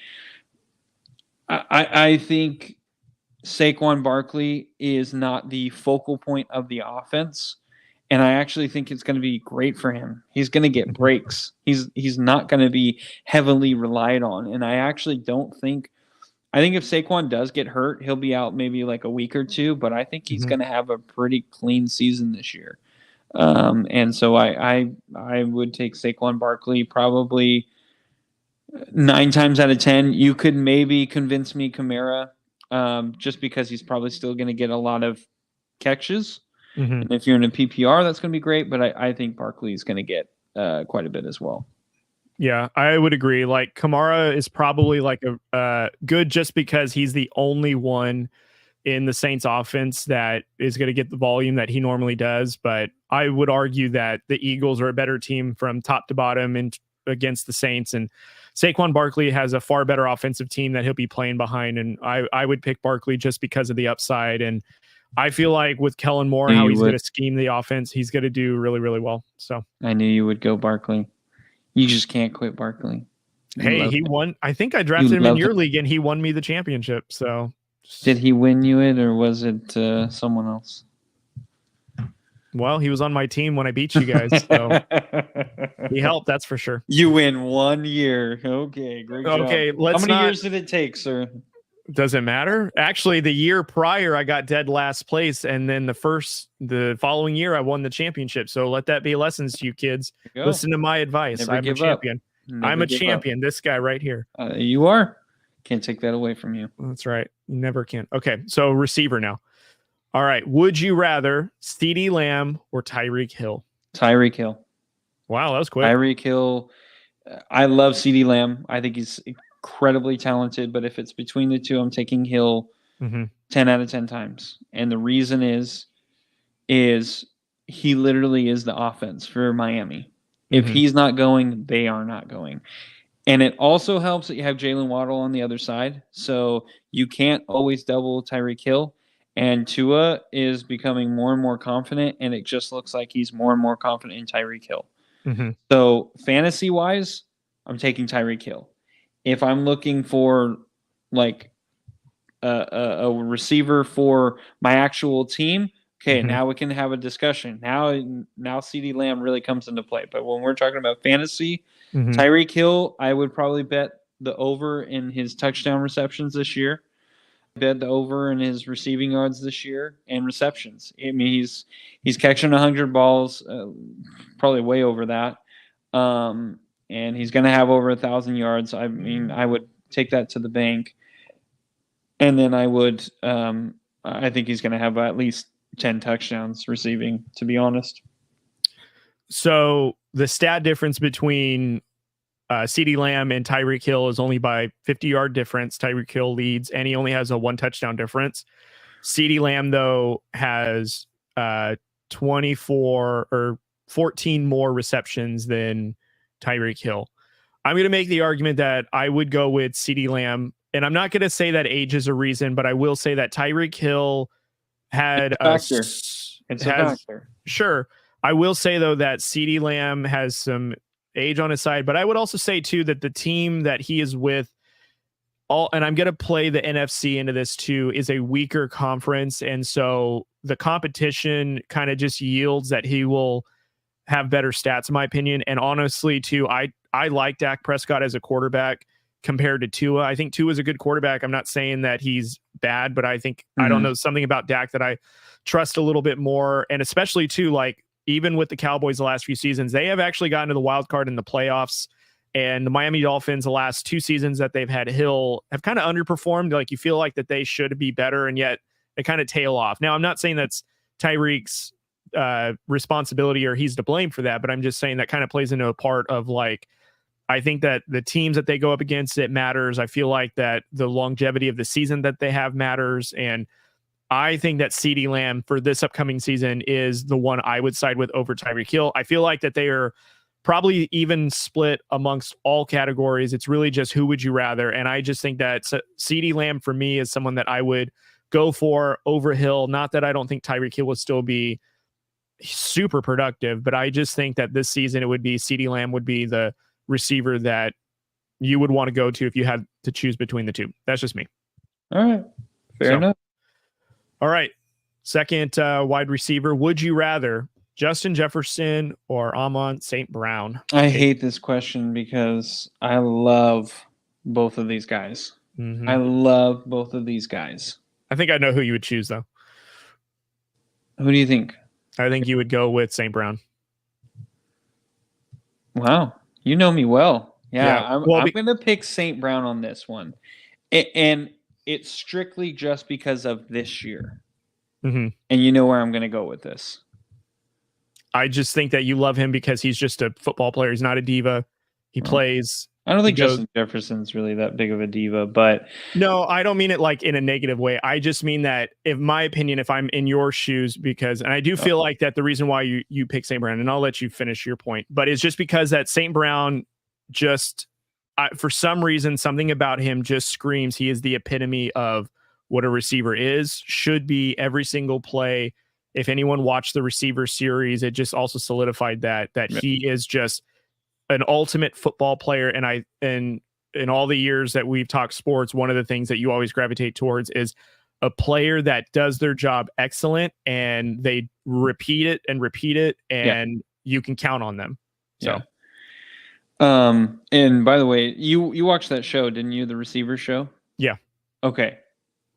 I think Saquon Barkley is not the focal point of the offense, and I actually think it's going to be great for him. He's going to get breaks. He's not going to be heavily relied on, and I actually don't think. I think if Saquon does get hurt, he'll be out maybe like a week or two, but I think he's going to have a pretty clean season this year. And so I would take Saquon Barkley probably 9 times out of 10. You could maybe convince me Tamara, just because he's probably still going to get a lot of catches. And if you're in a PPR, that's going to be great, but I think Barkley is going to get quite a bit as well. Yeah, I would agree. Like, Kamara is probably like a good just because he's the only one in the Saints offense that is going to get the volume that he normally does. But I would argue that the Eagles are a better team from top to bottom and against the Saints. And Saquon Barkley has a far better offensive team that he'll be playing behind. And I would pick Barkley just because of the upside. And I feel like with Kellen Moore, how he's going to scheme the offense, he's going to do really, really well. So I knew you would go Barkley. You just can't quit Barkley. Hey, he won. I think I drafted him in your league, and he won me the championship. So, did he win you it, or was it someone else? Well, he was on my team when I beat you guys, so he helped. That's for sure. You win 1 year. Okay, great job. Okay, how many years did it take, sir? Doesn't matter. Actually, the year prior, I got dead last place, and then the following year, I won the championship. So let that be lessons to you kids. Listen to my advice. Never I'm a champion. I'm a champion. This guy right here. You are. Can't take that away from you. That's right. You never can. Okay, so receiver now. All right. Would you rather CeeDee Lamb or Tyreek Hill? Tyreek Hill. Wow, that was quick. Tyreek Hill. I love CeeDee Lamb. I think he's incredibly talented, but if it's between the two, I'm taking Hill 10 out of 10 times. And the reason is he literally is the offense for Miami. If he's not going, they are not going. And it also helps that you have Jalen Waddle on the other side. So you can't always double Tyreek Hill. And Tua is becoming more and more confident, and it just looks like he's more and more confident in Tyreek Hill. So fantasy-wise, I'm taking Tyreek Hill. If I'm looking for like a receiver for my actual team, okay, now we can have a discussion. Now CeeDee Lamb really comes into play. But when we're talking about fantasy, Tyreek Hill, I would probably bet the over in his touchdown receptions this year. Bet the over in his receiving yards this year and receptions. I mean, he's catching 100 balls, probably way over that. And he's going to have over 1,000 yards. I mean, I would take that to the bank. And then I think he's going to have at least 10 touchdowns receiving, to be honest. So the stat difference between CeeDee Lamb and Tyreek Hill is only by 50-yard difference. Tyreek Hill leads, and he only has a 1 touchdown difference. CeeDee Lamb, though, has 24 or 14 more receptions than Tyreek Hill. I'm going to make the argument that I would go with CeeDee Lamb. And I'm not going to say that age is a reason, but I will say that Tyreek Hill had It's a factor. Sure. I will say, though, that CeeDee Lamb has some age on his side, but I would also say, too, that the team that he is with, and I'm going to play the NFC into this, too, is a weaker conference. And so the competition kind of just yields that he will have better stats, in my opinion. And honestly, too, I like Dak Prescott as a quarterback compared to Tua. I think Tua is a good quarterback. I'm not saying that he's bad, but I think I don't know, something about Dak that I trust a little bit more. And especially too, like even with the Cowboys the last few seasons, they have actually gotten to the wild card in the playoffs. And the Miami Dolphins, the last 2 seasons that they've had Hill, have kind of underperformed. Like you feel like that they should be better, and yet they kind of tail off. Now, I'm not saying that's Tyreek's responsibility or he's to blame for that, but I'm just saying that kind of plays into a part of like, I think that the teams that they go up against, it matters. I feel like that the longevity of the season that they have matters. And I think that CeeDee Lamb for this upcoming season is the one I would side with over Tyreek Hill. I feel like that they are probably even split amongst all categories. It's really just who would you rather. And I just think that CeeDee Lamb for me is someone that I would go for over Hill. Not that I don't think Tyreek Hill will still be super productive, but I just think that this season it would be CeeDee Lamb would be the receiver that you would want to go to if you had to choose between the two. That's just me. All right. Fair enough. All right. Second wide receiver. Would you rather Justin Jefferson or Amon St. Brown? I hate this question because I love both of these guys. Mm-hmm. I love both of these guys. I think I know who you would choose, though. Who do you think? I think you would go with St. Brown. Wow. You know me well. Yeah. I'm going to pick St. Brown on this one. And it's strictly just because of this year. Mm-hmm. And you know where I'm going to go with this. I just think that you love him because he's just a football player. He's not a diva. He plays. I don't think Justin Jefferson's really that big of a diva, but no, I don't mean it like in a negative way. I just mean that, in my opinion, if I'm in your shoes, and I do feel like that the reason why you pick St. Brown, and I'll let you finish your point, but it's just because that St. Brown just, for some reason, something about him just screams he is the epitome of what a receiver is, should be every single play. If anyone watched the receiver series, it just also solidified that he is just an ultimate football player. And in all the years that we've talked sports, one of the things that you always gravitate towards is a player that does their job excellent and they repeat it, and you can count on them. So, and by the way, you watched that show, didn't you? The receiver show? Yeah. Okay.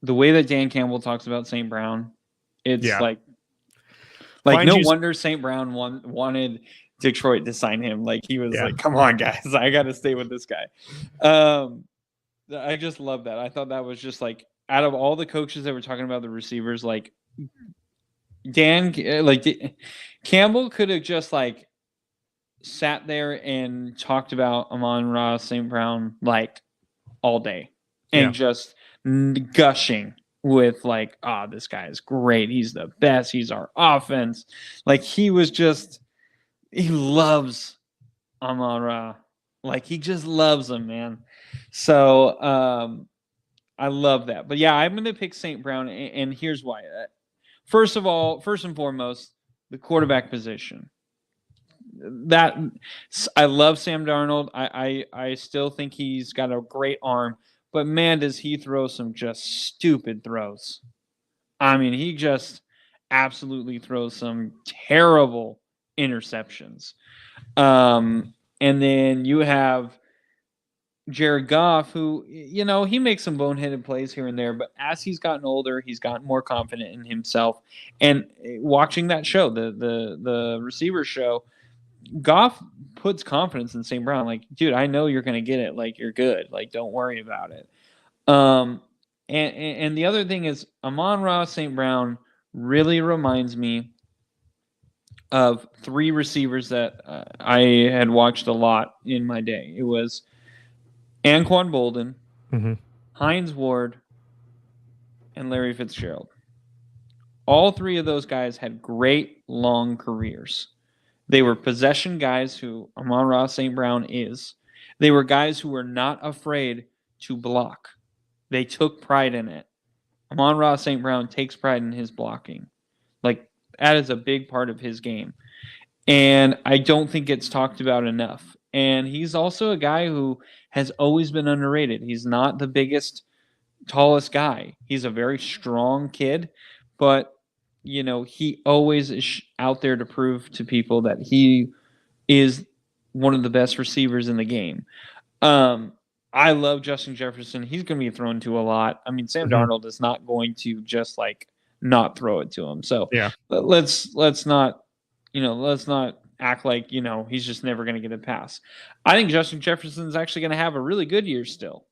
The way that Dan Campbell talks about St. Brown, it's like no wonder St. Brown wanted Detroit to sign him. Like he was like, come on, guys, I got to stay with this guy. I just love that. I thought that was just like, out of all the coaches that were talking about the receivers, like Campbell could have just like sat there and talked about Amon-Ra St. Brown like all day and just gushing with like, this guy is great. He's the best. He's our offense. Like he loves Amon-Ra. Like he just loves him, man. So I love that. But yeah, I'm going to pick St. Brown, and here's why. First and foremost, the quarterback position. That I love Sam Darnold. I still think he's got a great arm, but man, does he throw some just stupid throws. I mean, he just absolutely throws some terrible interceptions. And then you have Jared Goff, who, he makes some boneheaded plays here and there, but as he's gotten older, he's gotten more confident in himself. And watching that show, the receiver show, Goff puts confidence in St. Brown. Like, dude, I know you're going to get it. Like, you're good. Like, don't worry about it. And the other thing is Amon-Ra St. Brown really reminds me of 3 receivers that I had watched a lot in my day. It was Anquan Bolden, Hines Ward, and Larry Fitzgerald. all three of those guys had great long careers. They were possession guys who Amon-Ra St. Brown is. They were guys who were not afraid to block. They took pride in it. Amon-Ra St. Brown takes pride in his blocking. Like, that is a big part of his game. And I don't think it's talked about enough. And he's also a guy who has always been underrated. He's not the biggest, tallest guy. He's a very strong kid, but he always is out there to prove to people that he is one of the best receivers in the game. I love Justin Jefferson. He's going to be thrown to a lot. I mean, Sam Darnold is not going to just not throw it to him. So yeah, let's not act like he's just never going to get a pass. I think Justin Jefferson is actually going to have a really good year still.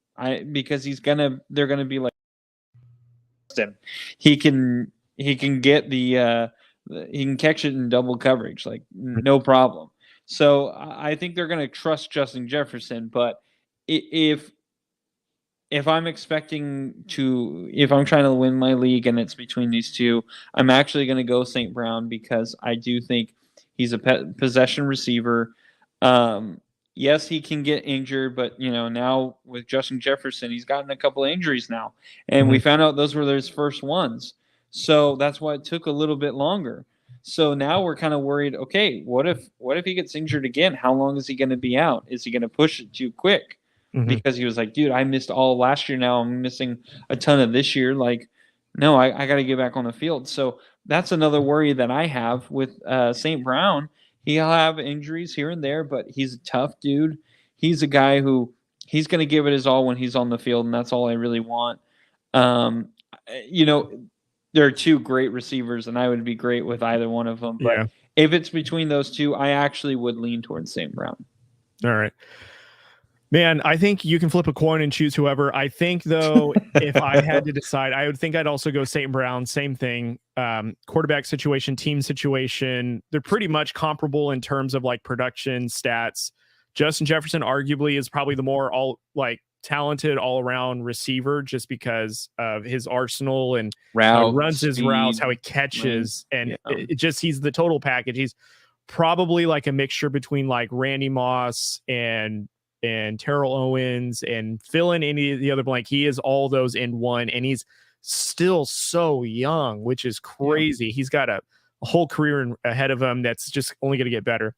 Because they're going to be like, he can get he can catch it in double coverage, like no problem. So I think they're going to trust Justin Jefferson. But if I'm if I'm trying to win my league and it's between these two, I'm actually going to go St. Brown because I do think he's a possession receiver. Yes, he can get injured, but now with Justin Jefferson, he's gotten a couple of injuries now, and we found out those were his first ones. So that's why it took a little bit longer. So now we're kind of worried. Okay, what if he gets injured again? How long is he going to be out? Is he going to push it too quick? Because he was like, dude, I missed all last year. Now I'm missing a ton of this year. Like, no, I got to get back on the field. So that's another worry that I have with St. Brown. He'll have injuries here and there, but he's a tough dude. He's a guy who he's going to give it his all when he's on the field, and that's all I really want. There are two great receivers, and I would be great with either one of them. But if it's between those two, I actually would lean towards St. Brown. All right. Man, I think you can flip a coin and choose whoever. I think, though, if I had to decide, I would think I'd also go St. Brown. Same thing. Quarterback situation, team situation. They're pretty much comparable in terms of production stats. Justin Jefferson arguably is probably the more talented all-around receiver just because of his arsenal and how he runs his routes, how he catches, and he's the total package. He's probably a mixture between Randy Moss and Terrell Owens and fill in any of the other blank. He is all those in one, and he's still so young, which is crazy. He's got a whole career ahead of him that's just only going to get better.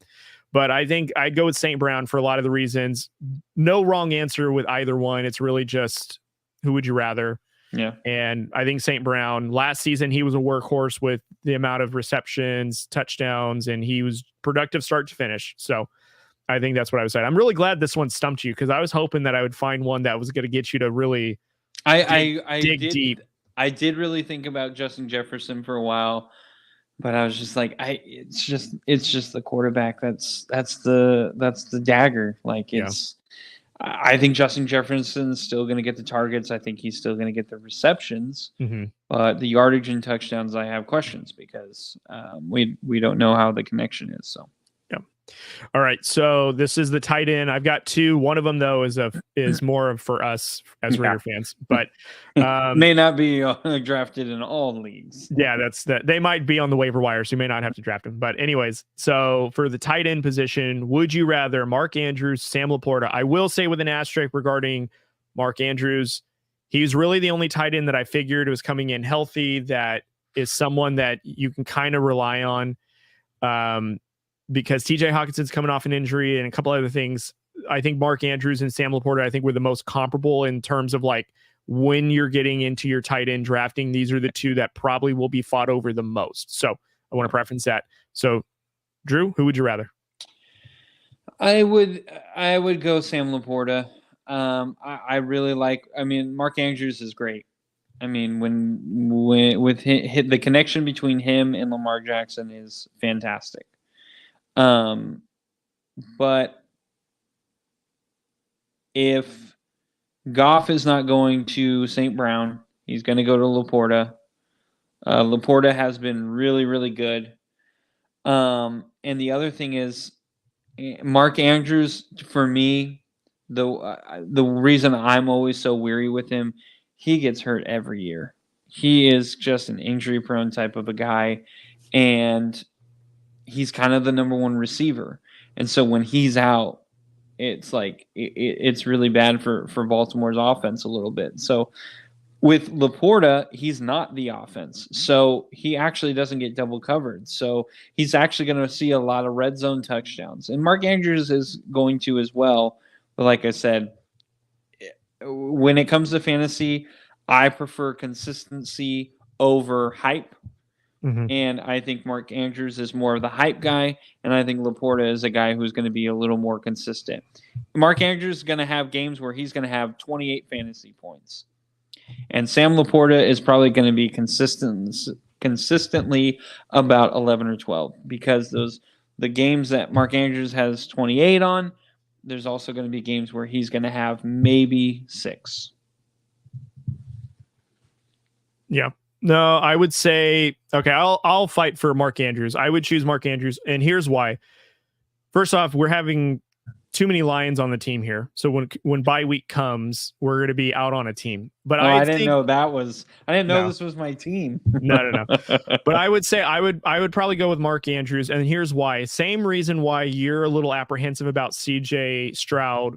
But I think I'd go with St. Brown for a lot of the reasons. No wrong answer with either one. It's really just who would you rather? Yeah. And I think St. Brown, last season, he was a workhorse with the amount of receptions, touchdowns, and he was productive start to finish. So I think that's what I would say. I'm really glad this one stumped you because I was hoping that I would find one that was going to get you to really dig deep. I did really think about Justin Jefferson for a while, but I was just like, it's just the quarterback. That's the dagger. I think Justin Jefferson's still going to get the targets. I think he's still going to get the receptions. But the yardage and touchdowns, I have questions because we don't know how the connection is. So. All right, so this is the tight end. I've got two. One of them though is more of for us as Raider fans, but may not be drafted in all leagues. Yeah, that's that. They might be on the waiver wire, so you may not have to draft him. But anyways, so for the tight end position, would you rather Mark Andrews, Sam LaPorta? I will say with an asterisk regarding Mark Andrews, he's really the only tight end that I figured was coming in healthy. That is someone that you can kind of rely on. Because TJ Hawkinson's coming off an injury and a couple other things. I think Mark Andrews and Sam LaPorta, I think, were the most comparable in terms of when you're getting into your tight end drafting. These are the two that probably will be fought over the most. So I want to preference that. So Drew, who would you rather? I would go Sam LaPorta. I really Mark Andrews is great. I mean, when with the connection between him and Lamar Jackson is fantastic. But if Goff is not going to St. Brown, he's going to go to LaPorta. LaPorta has been really, really good. And the other thing is Mark Andrews, for me, the reason I'm always so weary with him, he gets hurt every year. he is just an injury prone type of a guy, and he's kind of the number one receiver. And so when he's out, it's like it's really bad for Baltimore's offense a little bit. So with LaPorta, he's not the offense. So he actually doesn't get double covered. So he's actually going to see a lot of red zone touchdowns. And Mark Andrews is going to as well. But like I said, when it comes to fantasy, I prefer consistency over hype. Mm-hmm. And I think Mark Andrews is more of the hype guy. And I think LaPorta is a guy who's going to be a little more consistent. Mark Andrews is going to have games where he's going to have 28 fantasy points. And Sam LaPorta is probably going to be consistently about 11 or 12 because the games that Mark Andrews has 28 on, there's also going to be games where he's going to have maybe 6. Yeah. No, I would say, okay, I'll fight for Mark Andrews. I would choose Mark Andrews, and here's why. First off, we're having too many Lions on the team here. So when bye week comes, we're going to be out on a team. But I didn't know this was my team. No. But I would say I would probably go with Mark Andrews, and here's why. Same reason why you're a little apprehensive about CJ Stroud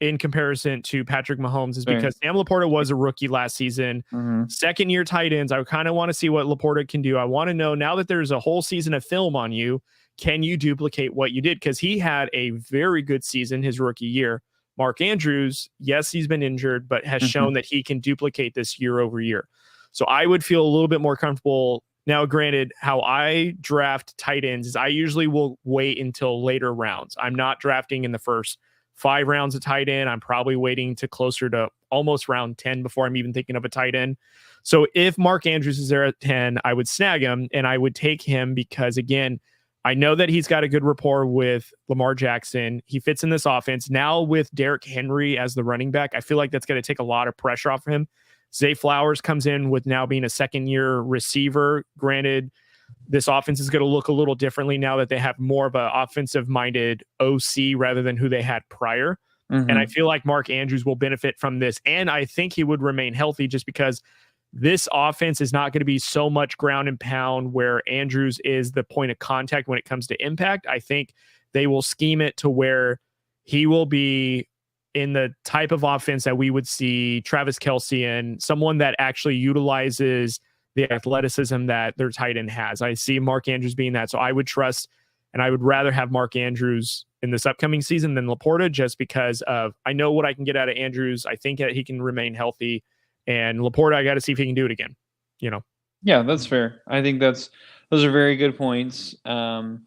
in comparison to Patrick Mahomes is because Sam LaPorta was a rookie last season. Mm-hmm. Second year tight ends. I kind of want to see what LaPorta can do. I want to know now that there's a whole season of film on you, can you duplicate what you did? Because he had a very good season his rookie year. Mark Andrews, yes, he's been injured, but has shown that he can duplicate this year over year. So I would feel a little bit more comfortable. Now, granted, how I draft tight ends is I usually will wait until later rounds. I'm not drafting in the first 5 rounds of tight end. I'm probably waiting to closer to almost round 10 before I'm even thinking of a tight end. So if Mark Andrews is there at 10, I would snag him and I would take him because, again, I know that he's got a good rapport with Lamar Jackson. He fits in this offense. Now with Derrick Henry as the running back, I feel like that's going to take a lot of pressure off him. Zay Flowers comes in with now being a second-year receiver. Granted, this offense is going to look a little differently now that they have more of an offensive-minded OC rather than who they had prior. Mm-hmm. And I feel like Mark Andrews will benefit from this. And I think he would remain healthy just because this offense is not going to be so much ground and pound where Andrews is the point of contact when it comes to impact. I think they will scheme it to where he will be in the type of offense that we would see Travis Kelce in, someone that actually utilizes the athleticism that their tight end has. I see Mark Andrews being that. So I would trust, and I would rather have Mark Andrews in this upcoming season than LaPorta just because of, I know what I can get out of Andrews. I think that he can remain healthy. And LaPorta, I got to see if he can do it again. Yeah, that's fair. I think those are very good points. I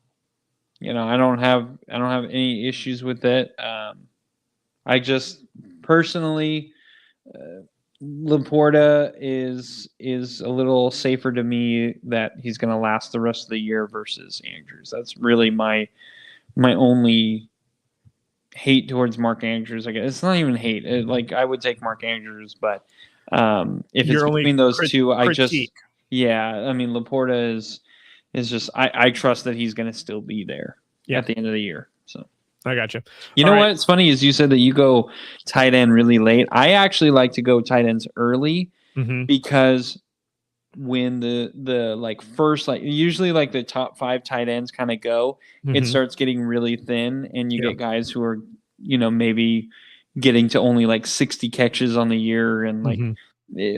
don't have any issues with it. I just personally, LaPorta is a little safer to me that he's going to last the rest of the year versus Andrews. That's really my only hate towards Mark Andrews. I guess it's not even hate. I would take Mark Andrews, but if it's between those two, LaPorta is just I trust that he's going to still be there at the end of the year. So I got you. You know what's funny is you said that you go tight end really late. I actually like to go tight ends early because when the first usually the top 5 tight ends kind of go, it starts getting really thin, and you get guys who are maybe getting to only 60 catches on the year, and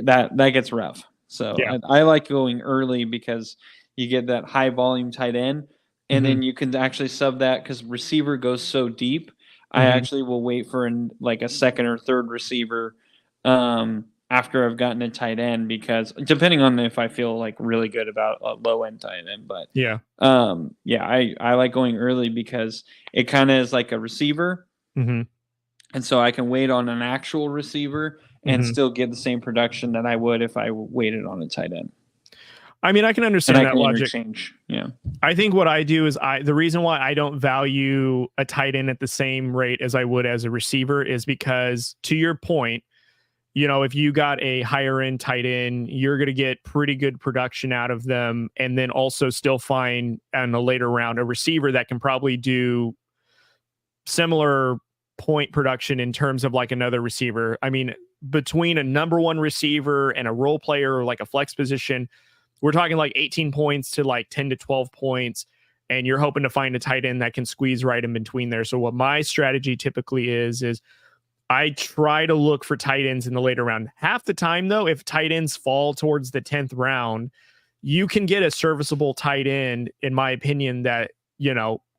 that gets rough. So I like going early because you get that high volume tight end. And then you can actually sub that because receiver goes so deep. I actually will wait for a second or third receiver after I've gotten a tight end, because depending on if I feel really good about a low end tight end. But I like going early because it kind of is like a receiver, and so I can wait on an actual receiver and still get the same production that I would if I waited on a tight end. I mean, I can understand that logic. Yeah. I think what I do is the reason why I don't value a tight end at the same rate as I would as a receiver is because, to your point, if you got a higher end tight end, you're going to get pretty good production out of them, and then also still find in a later round a receiver that can probably do similar point production in terms of another receiver. I mean, between a number one receiver and a role player or like a flex position, we're talking like 18 points to like 10 to 12 points. And you're hoping to find a tight end that can squeeze right in between there. So what my strategy typically is I try to look for tight ends in the later round. Half the time, though, if tight ends fall towards the 10th round, you can get a serviceable tight end, in my opinion, that,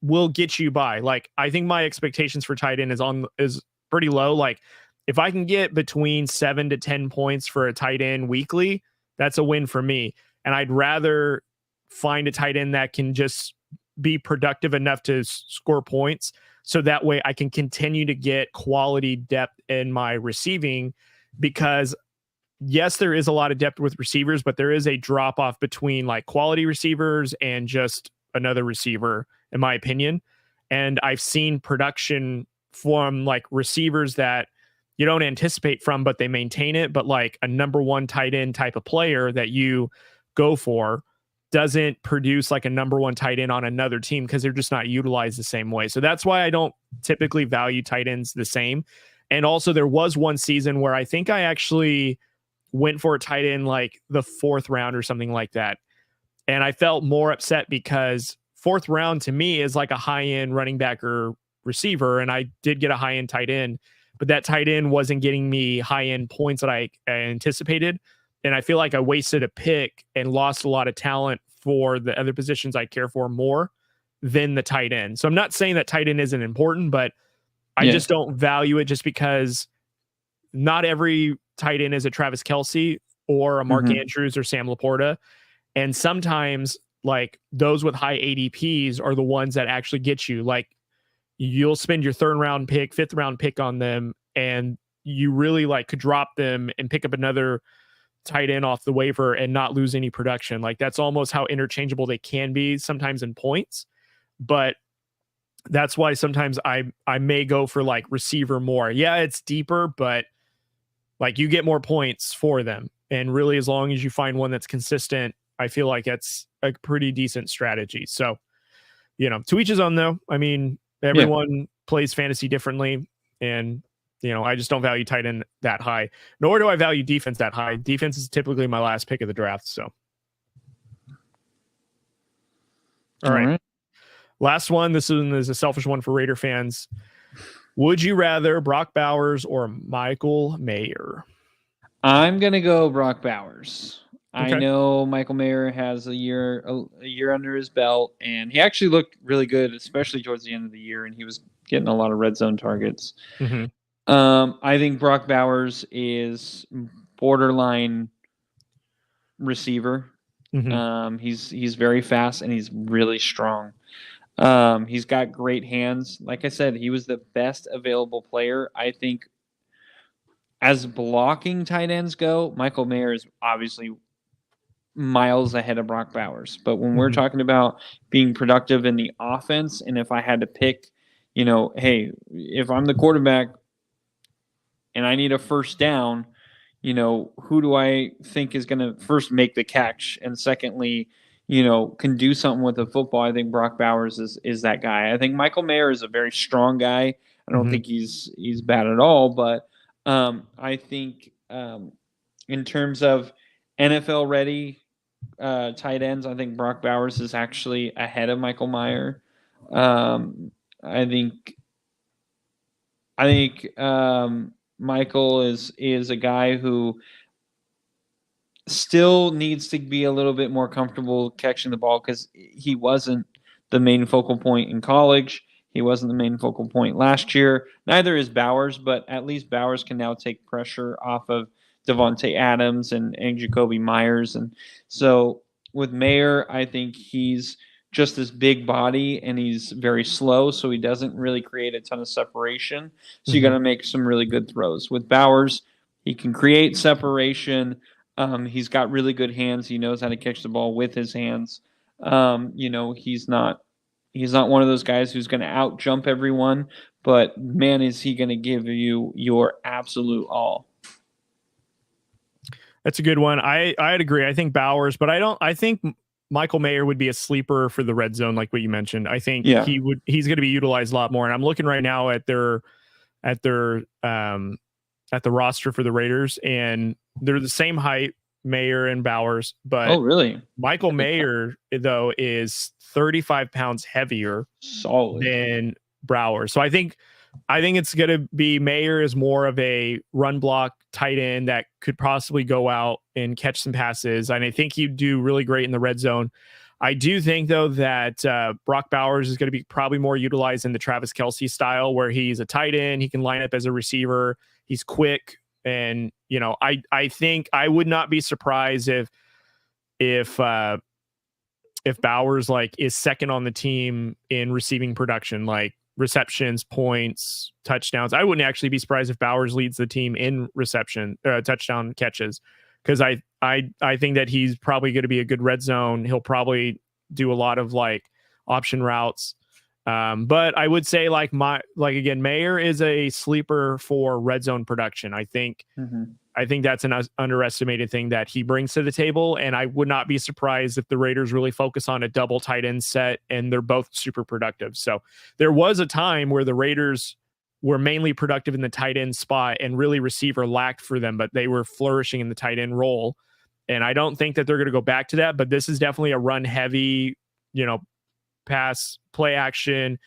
will get you by. Like, I think my expectations for tight end is pretty low. Like, if I can get between 7 to 10 points for a tight end weekly, that's a win for me. And I'd rather find a tight end that can just be productive enough to score points. So that way I can continue to get quality depth in my receiving, because yes, there is a lot of depth with receivers, but there is a drop off between like quality receivers and just another receiver, in my opinion. And I've seen production from like receivers that you don't anticipate from, but they maintain it. But like a number one tight end type of player that you go for doesn't produce like a number one tight end on another team, because they're just not utilized the same way. So that's why I don't typically value tight ends the same. And also there was one season where I think I actually went for a tight end like the 4th round or something like that. And I felt more upset because 4th round to me is like a high end running back or receiver. And I did get a high end tight end, but that tight end wasn't getting me high end points that I anticipated. And I feel like I wasted a pick and lost a lot of talent for the other positions I care for more than the tight end. So I'm not saying that tight end isn't important, but I just don't value it, just because not every tight end is a Travis Kelce or a Mark Andrews or Sam LaPorta. And sometimes like those with high ADPs are the ones that actually get you. Like, you'll spend your 3rd round pick, 5th round pick on them, and you really like could drop them and pick up another tight end off the waiver and not lose any production. Like, that's almost how interchangeable they can be sometimes in points. But that's why sometimes I may go for like receiver more. Yeah, it's deeper, but like you get more points for them. And really, as long as you find one that's consistent, I feel like that's a pretty decent strategy. So, to each his own though. I mean, everyone plays fantasy differently, and I just don't value tight end that high, nor do I value defense that high. Defense is typically my last pick of the draft. So, all right. Last one. This one is a selfish one for Raider fans. Would you rather Brock Bowers or Michael Mayer? I'm going to go Brock Bowers. Okay. I know Michael Mayer has a year under his belt, and he actually looked really good, especially towards the end of the year, and he was getting a lot of red zone targets. I think Brock Bowers is borderline receiver. He's very fast, and he's really strong. He's got great hands. Like I said, he was the best available player. I think as blocking tight ends go, Michael Mayer is obviously miles ahead of Brock Bowers. But when we're talking about being productive in the offense, and if I had to pick, hey, if I'm the quarterback and I need a first down, who do I think is going to first make the catch? And secondly, can do something with the football. I think Brock Bowers is that guy. I think Michael Mayer is a very strong guy. I don't think he's bad at all, but I think in terms of NFL ready tight ends, I think Brock Bowers is actually ahead of Michael Mayer. I think Michael is a guy who still needs to be a little bit more comfortable catching the ball, because he wasn't the main focal point in college. He wasn't the main focal point last year. Neither is Bowers, but at least Bowers can now take pressure off of Devontae Adams and Jacoby Myers. And so with Mayer, I think he's just this big body, and he's very slow, so he doesn't really create a ton of separation. So you got to make some really good throws. With Bowers, he can create separation. He's got really good hands. He knows how to catch the ball with his hands. He's not one of those guys who's going to out jump everyone, but man, is he going to give you your absolute all. That's a good one. I'd agree. I think Bowers, but I think Michael Mayer would be a sleeper for the red zone, like what you mentioned. I think he's going to be utilized a lot more. And I'm looking right now at their at the roster for the Raiders, and they're the same height, Mayer and Bowers, but oh, really? Michael Mayer, though, is 35 pounds heavier than Brower. So I think it's going to be Mayer is more of a run block tight end that could possibly go out and catch some passes. And I think he'd do really great in the red zone. I do think, though, that Brock Bowers is going to be probably more utilized in the Travis Kelce style, where he's a tight end. He can line up as a receiver. He's quick. And, you know, I think I would not be surprised if Bowers like is second on the team in receiving production, like receptions, points, touchdowns. I wouldn't actually be surprised if Bowers leads the team in touchdown catches, because I think that he's probably going to be a good red zone. He'll probably do a lot of like option routes. But I would say again, Mayer is a sleeper for red zone production. I think that's an underestimated thing that he brings to the table. And I would not be surprised if the Raiders really focus on a double tight end set and they're both super productive. So there was a time where the Raiders were mainly productive in the tight end spot and really receiver lacked for them, but they were flourishing in the tight end role. And I don't think that they're going to go back to that, but this is definitely a run heavy, pass, play action,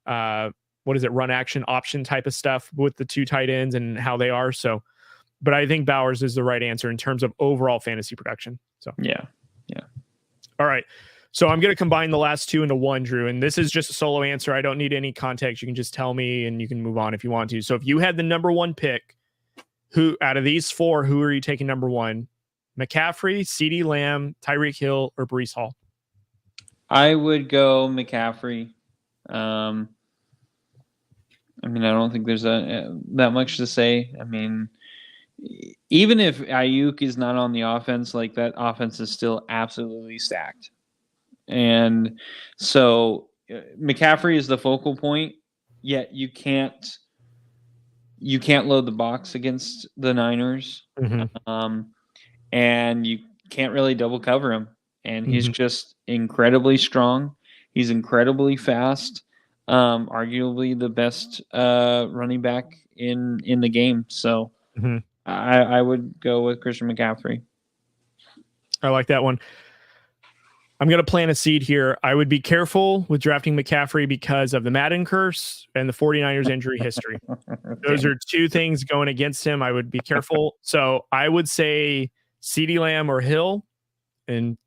run action option type of stuff with the two tight ends and how they are. So, but I think Bowers is the right answer in terms of overall fantasy production. So, yeah. All right. So I'm going to combine the last two into one, Drew, and this is just a solo answer. I don't need any context. You can just tell me and you can move on if you want to. So if you had the number one pick, who out of these four, who are you taking number one? McCaffrey, CeeDee Lamb, Tyreek Hill, or Breece Hall? I would go McCaffrey. I don't think there's that much to say. I mean, even if Ayuk is not on the offense, like that offense is still absolutely stacked. And so McCaffrey is the focal point, yet you can't load the box against the Niners. And you can't really double cover him. And he's just incredibly strong. He's incredibly fast. Arguably the best running back in the game. So I would go with Christian McCaffrey. I like that one. I'm going to plant a seed here. I would be careful with drafting McCaffrey because of the Madden curse and the 49ers injury history. Those are two things going against him. I would be careful. So I would say CeeDee Lamb or Hill. And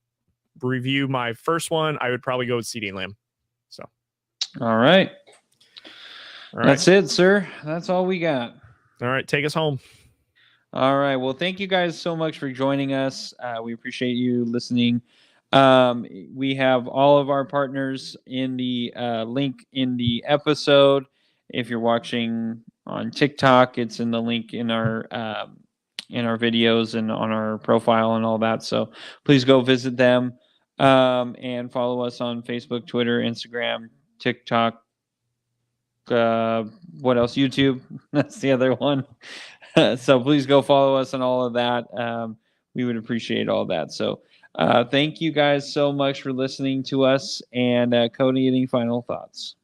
review my first one, I would probably go with CeeDee Lamb. So, all right. That's it, sir. That's all we got. All right, take us home. All right. Well, thank you guys so much for joining us. We appreciate you listening. We have all of our partners in the link in the episode. If you're watching on TikTok, it's in the link in our videos and on our profile and all that. So please go visit them and follow us on Facebook, Twitter, Instagram, TikTok. What else? YouTube. That's the other one. So please go follow us on all of that. We would appreciate all that. So thank you guys so much for listening to us. And Cody, any final thoughts?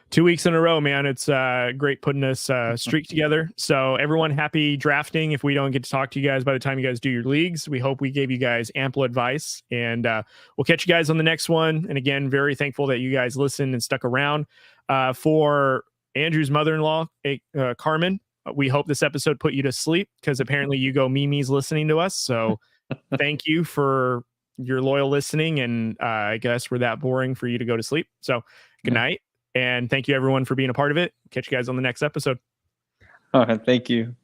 2 weeks in a row, man. It's great putting this streak together. So everyone happy drafting. If we don't get to talk to you guys by the time you guys do your leagues, we hope we gave you guys ample advice. And we'll catch you guys on the next one. And again, very thankful that you guys listened and stuck around. For Andrew's mother-in-law, Carmen, we hope this episode put you to sleep because apparently you go Mimi's listening to us. So thank you for your loyal listening. And I guess we're that boring for you to go to sleep. So good night. And thank you, everyone, for being a part of it. Catch you guys on the next episode. All right. Thank you.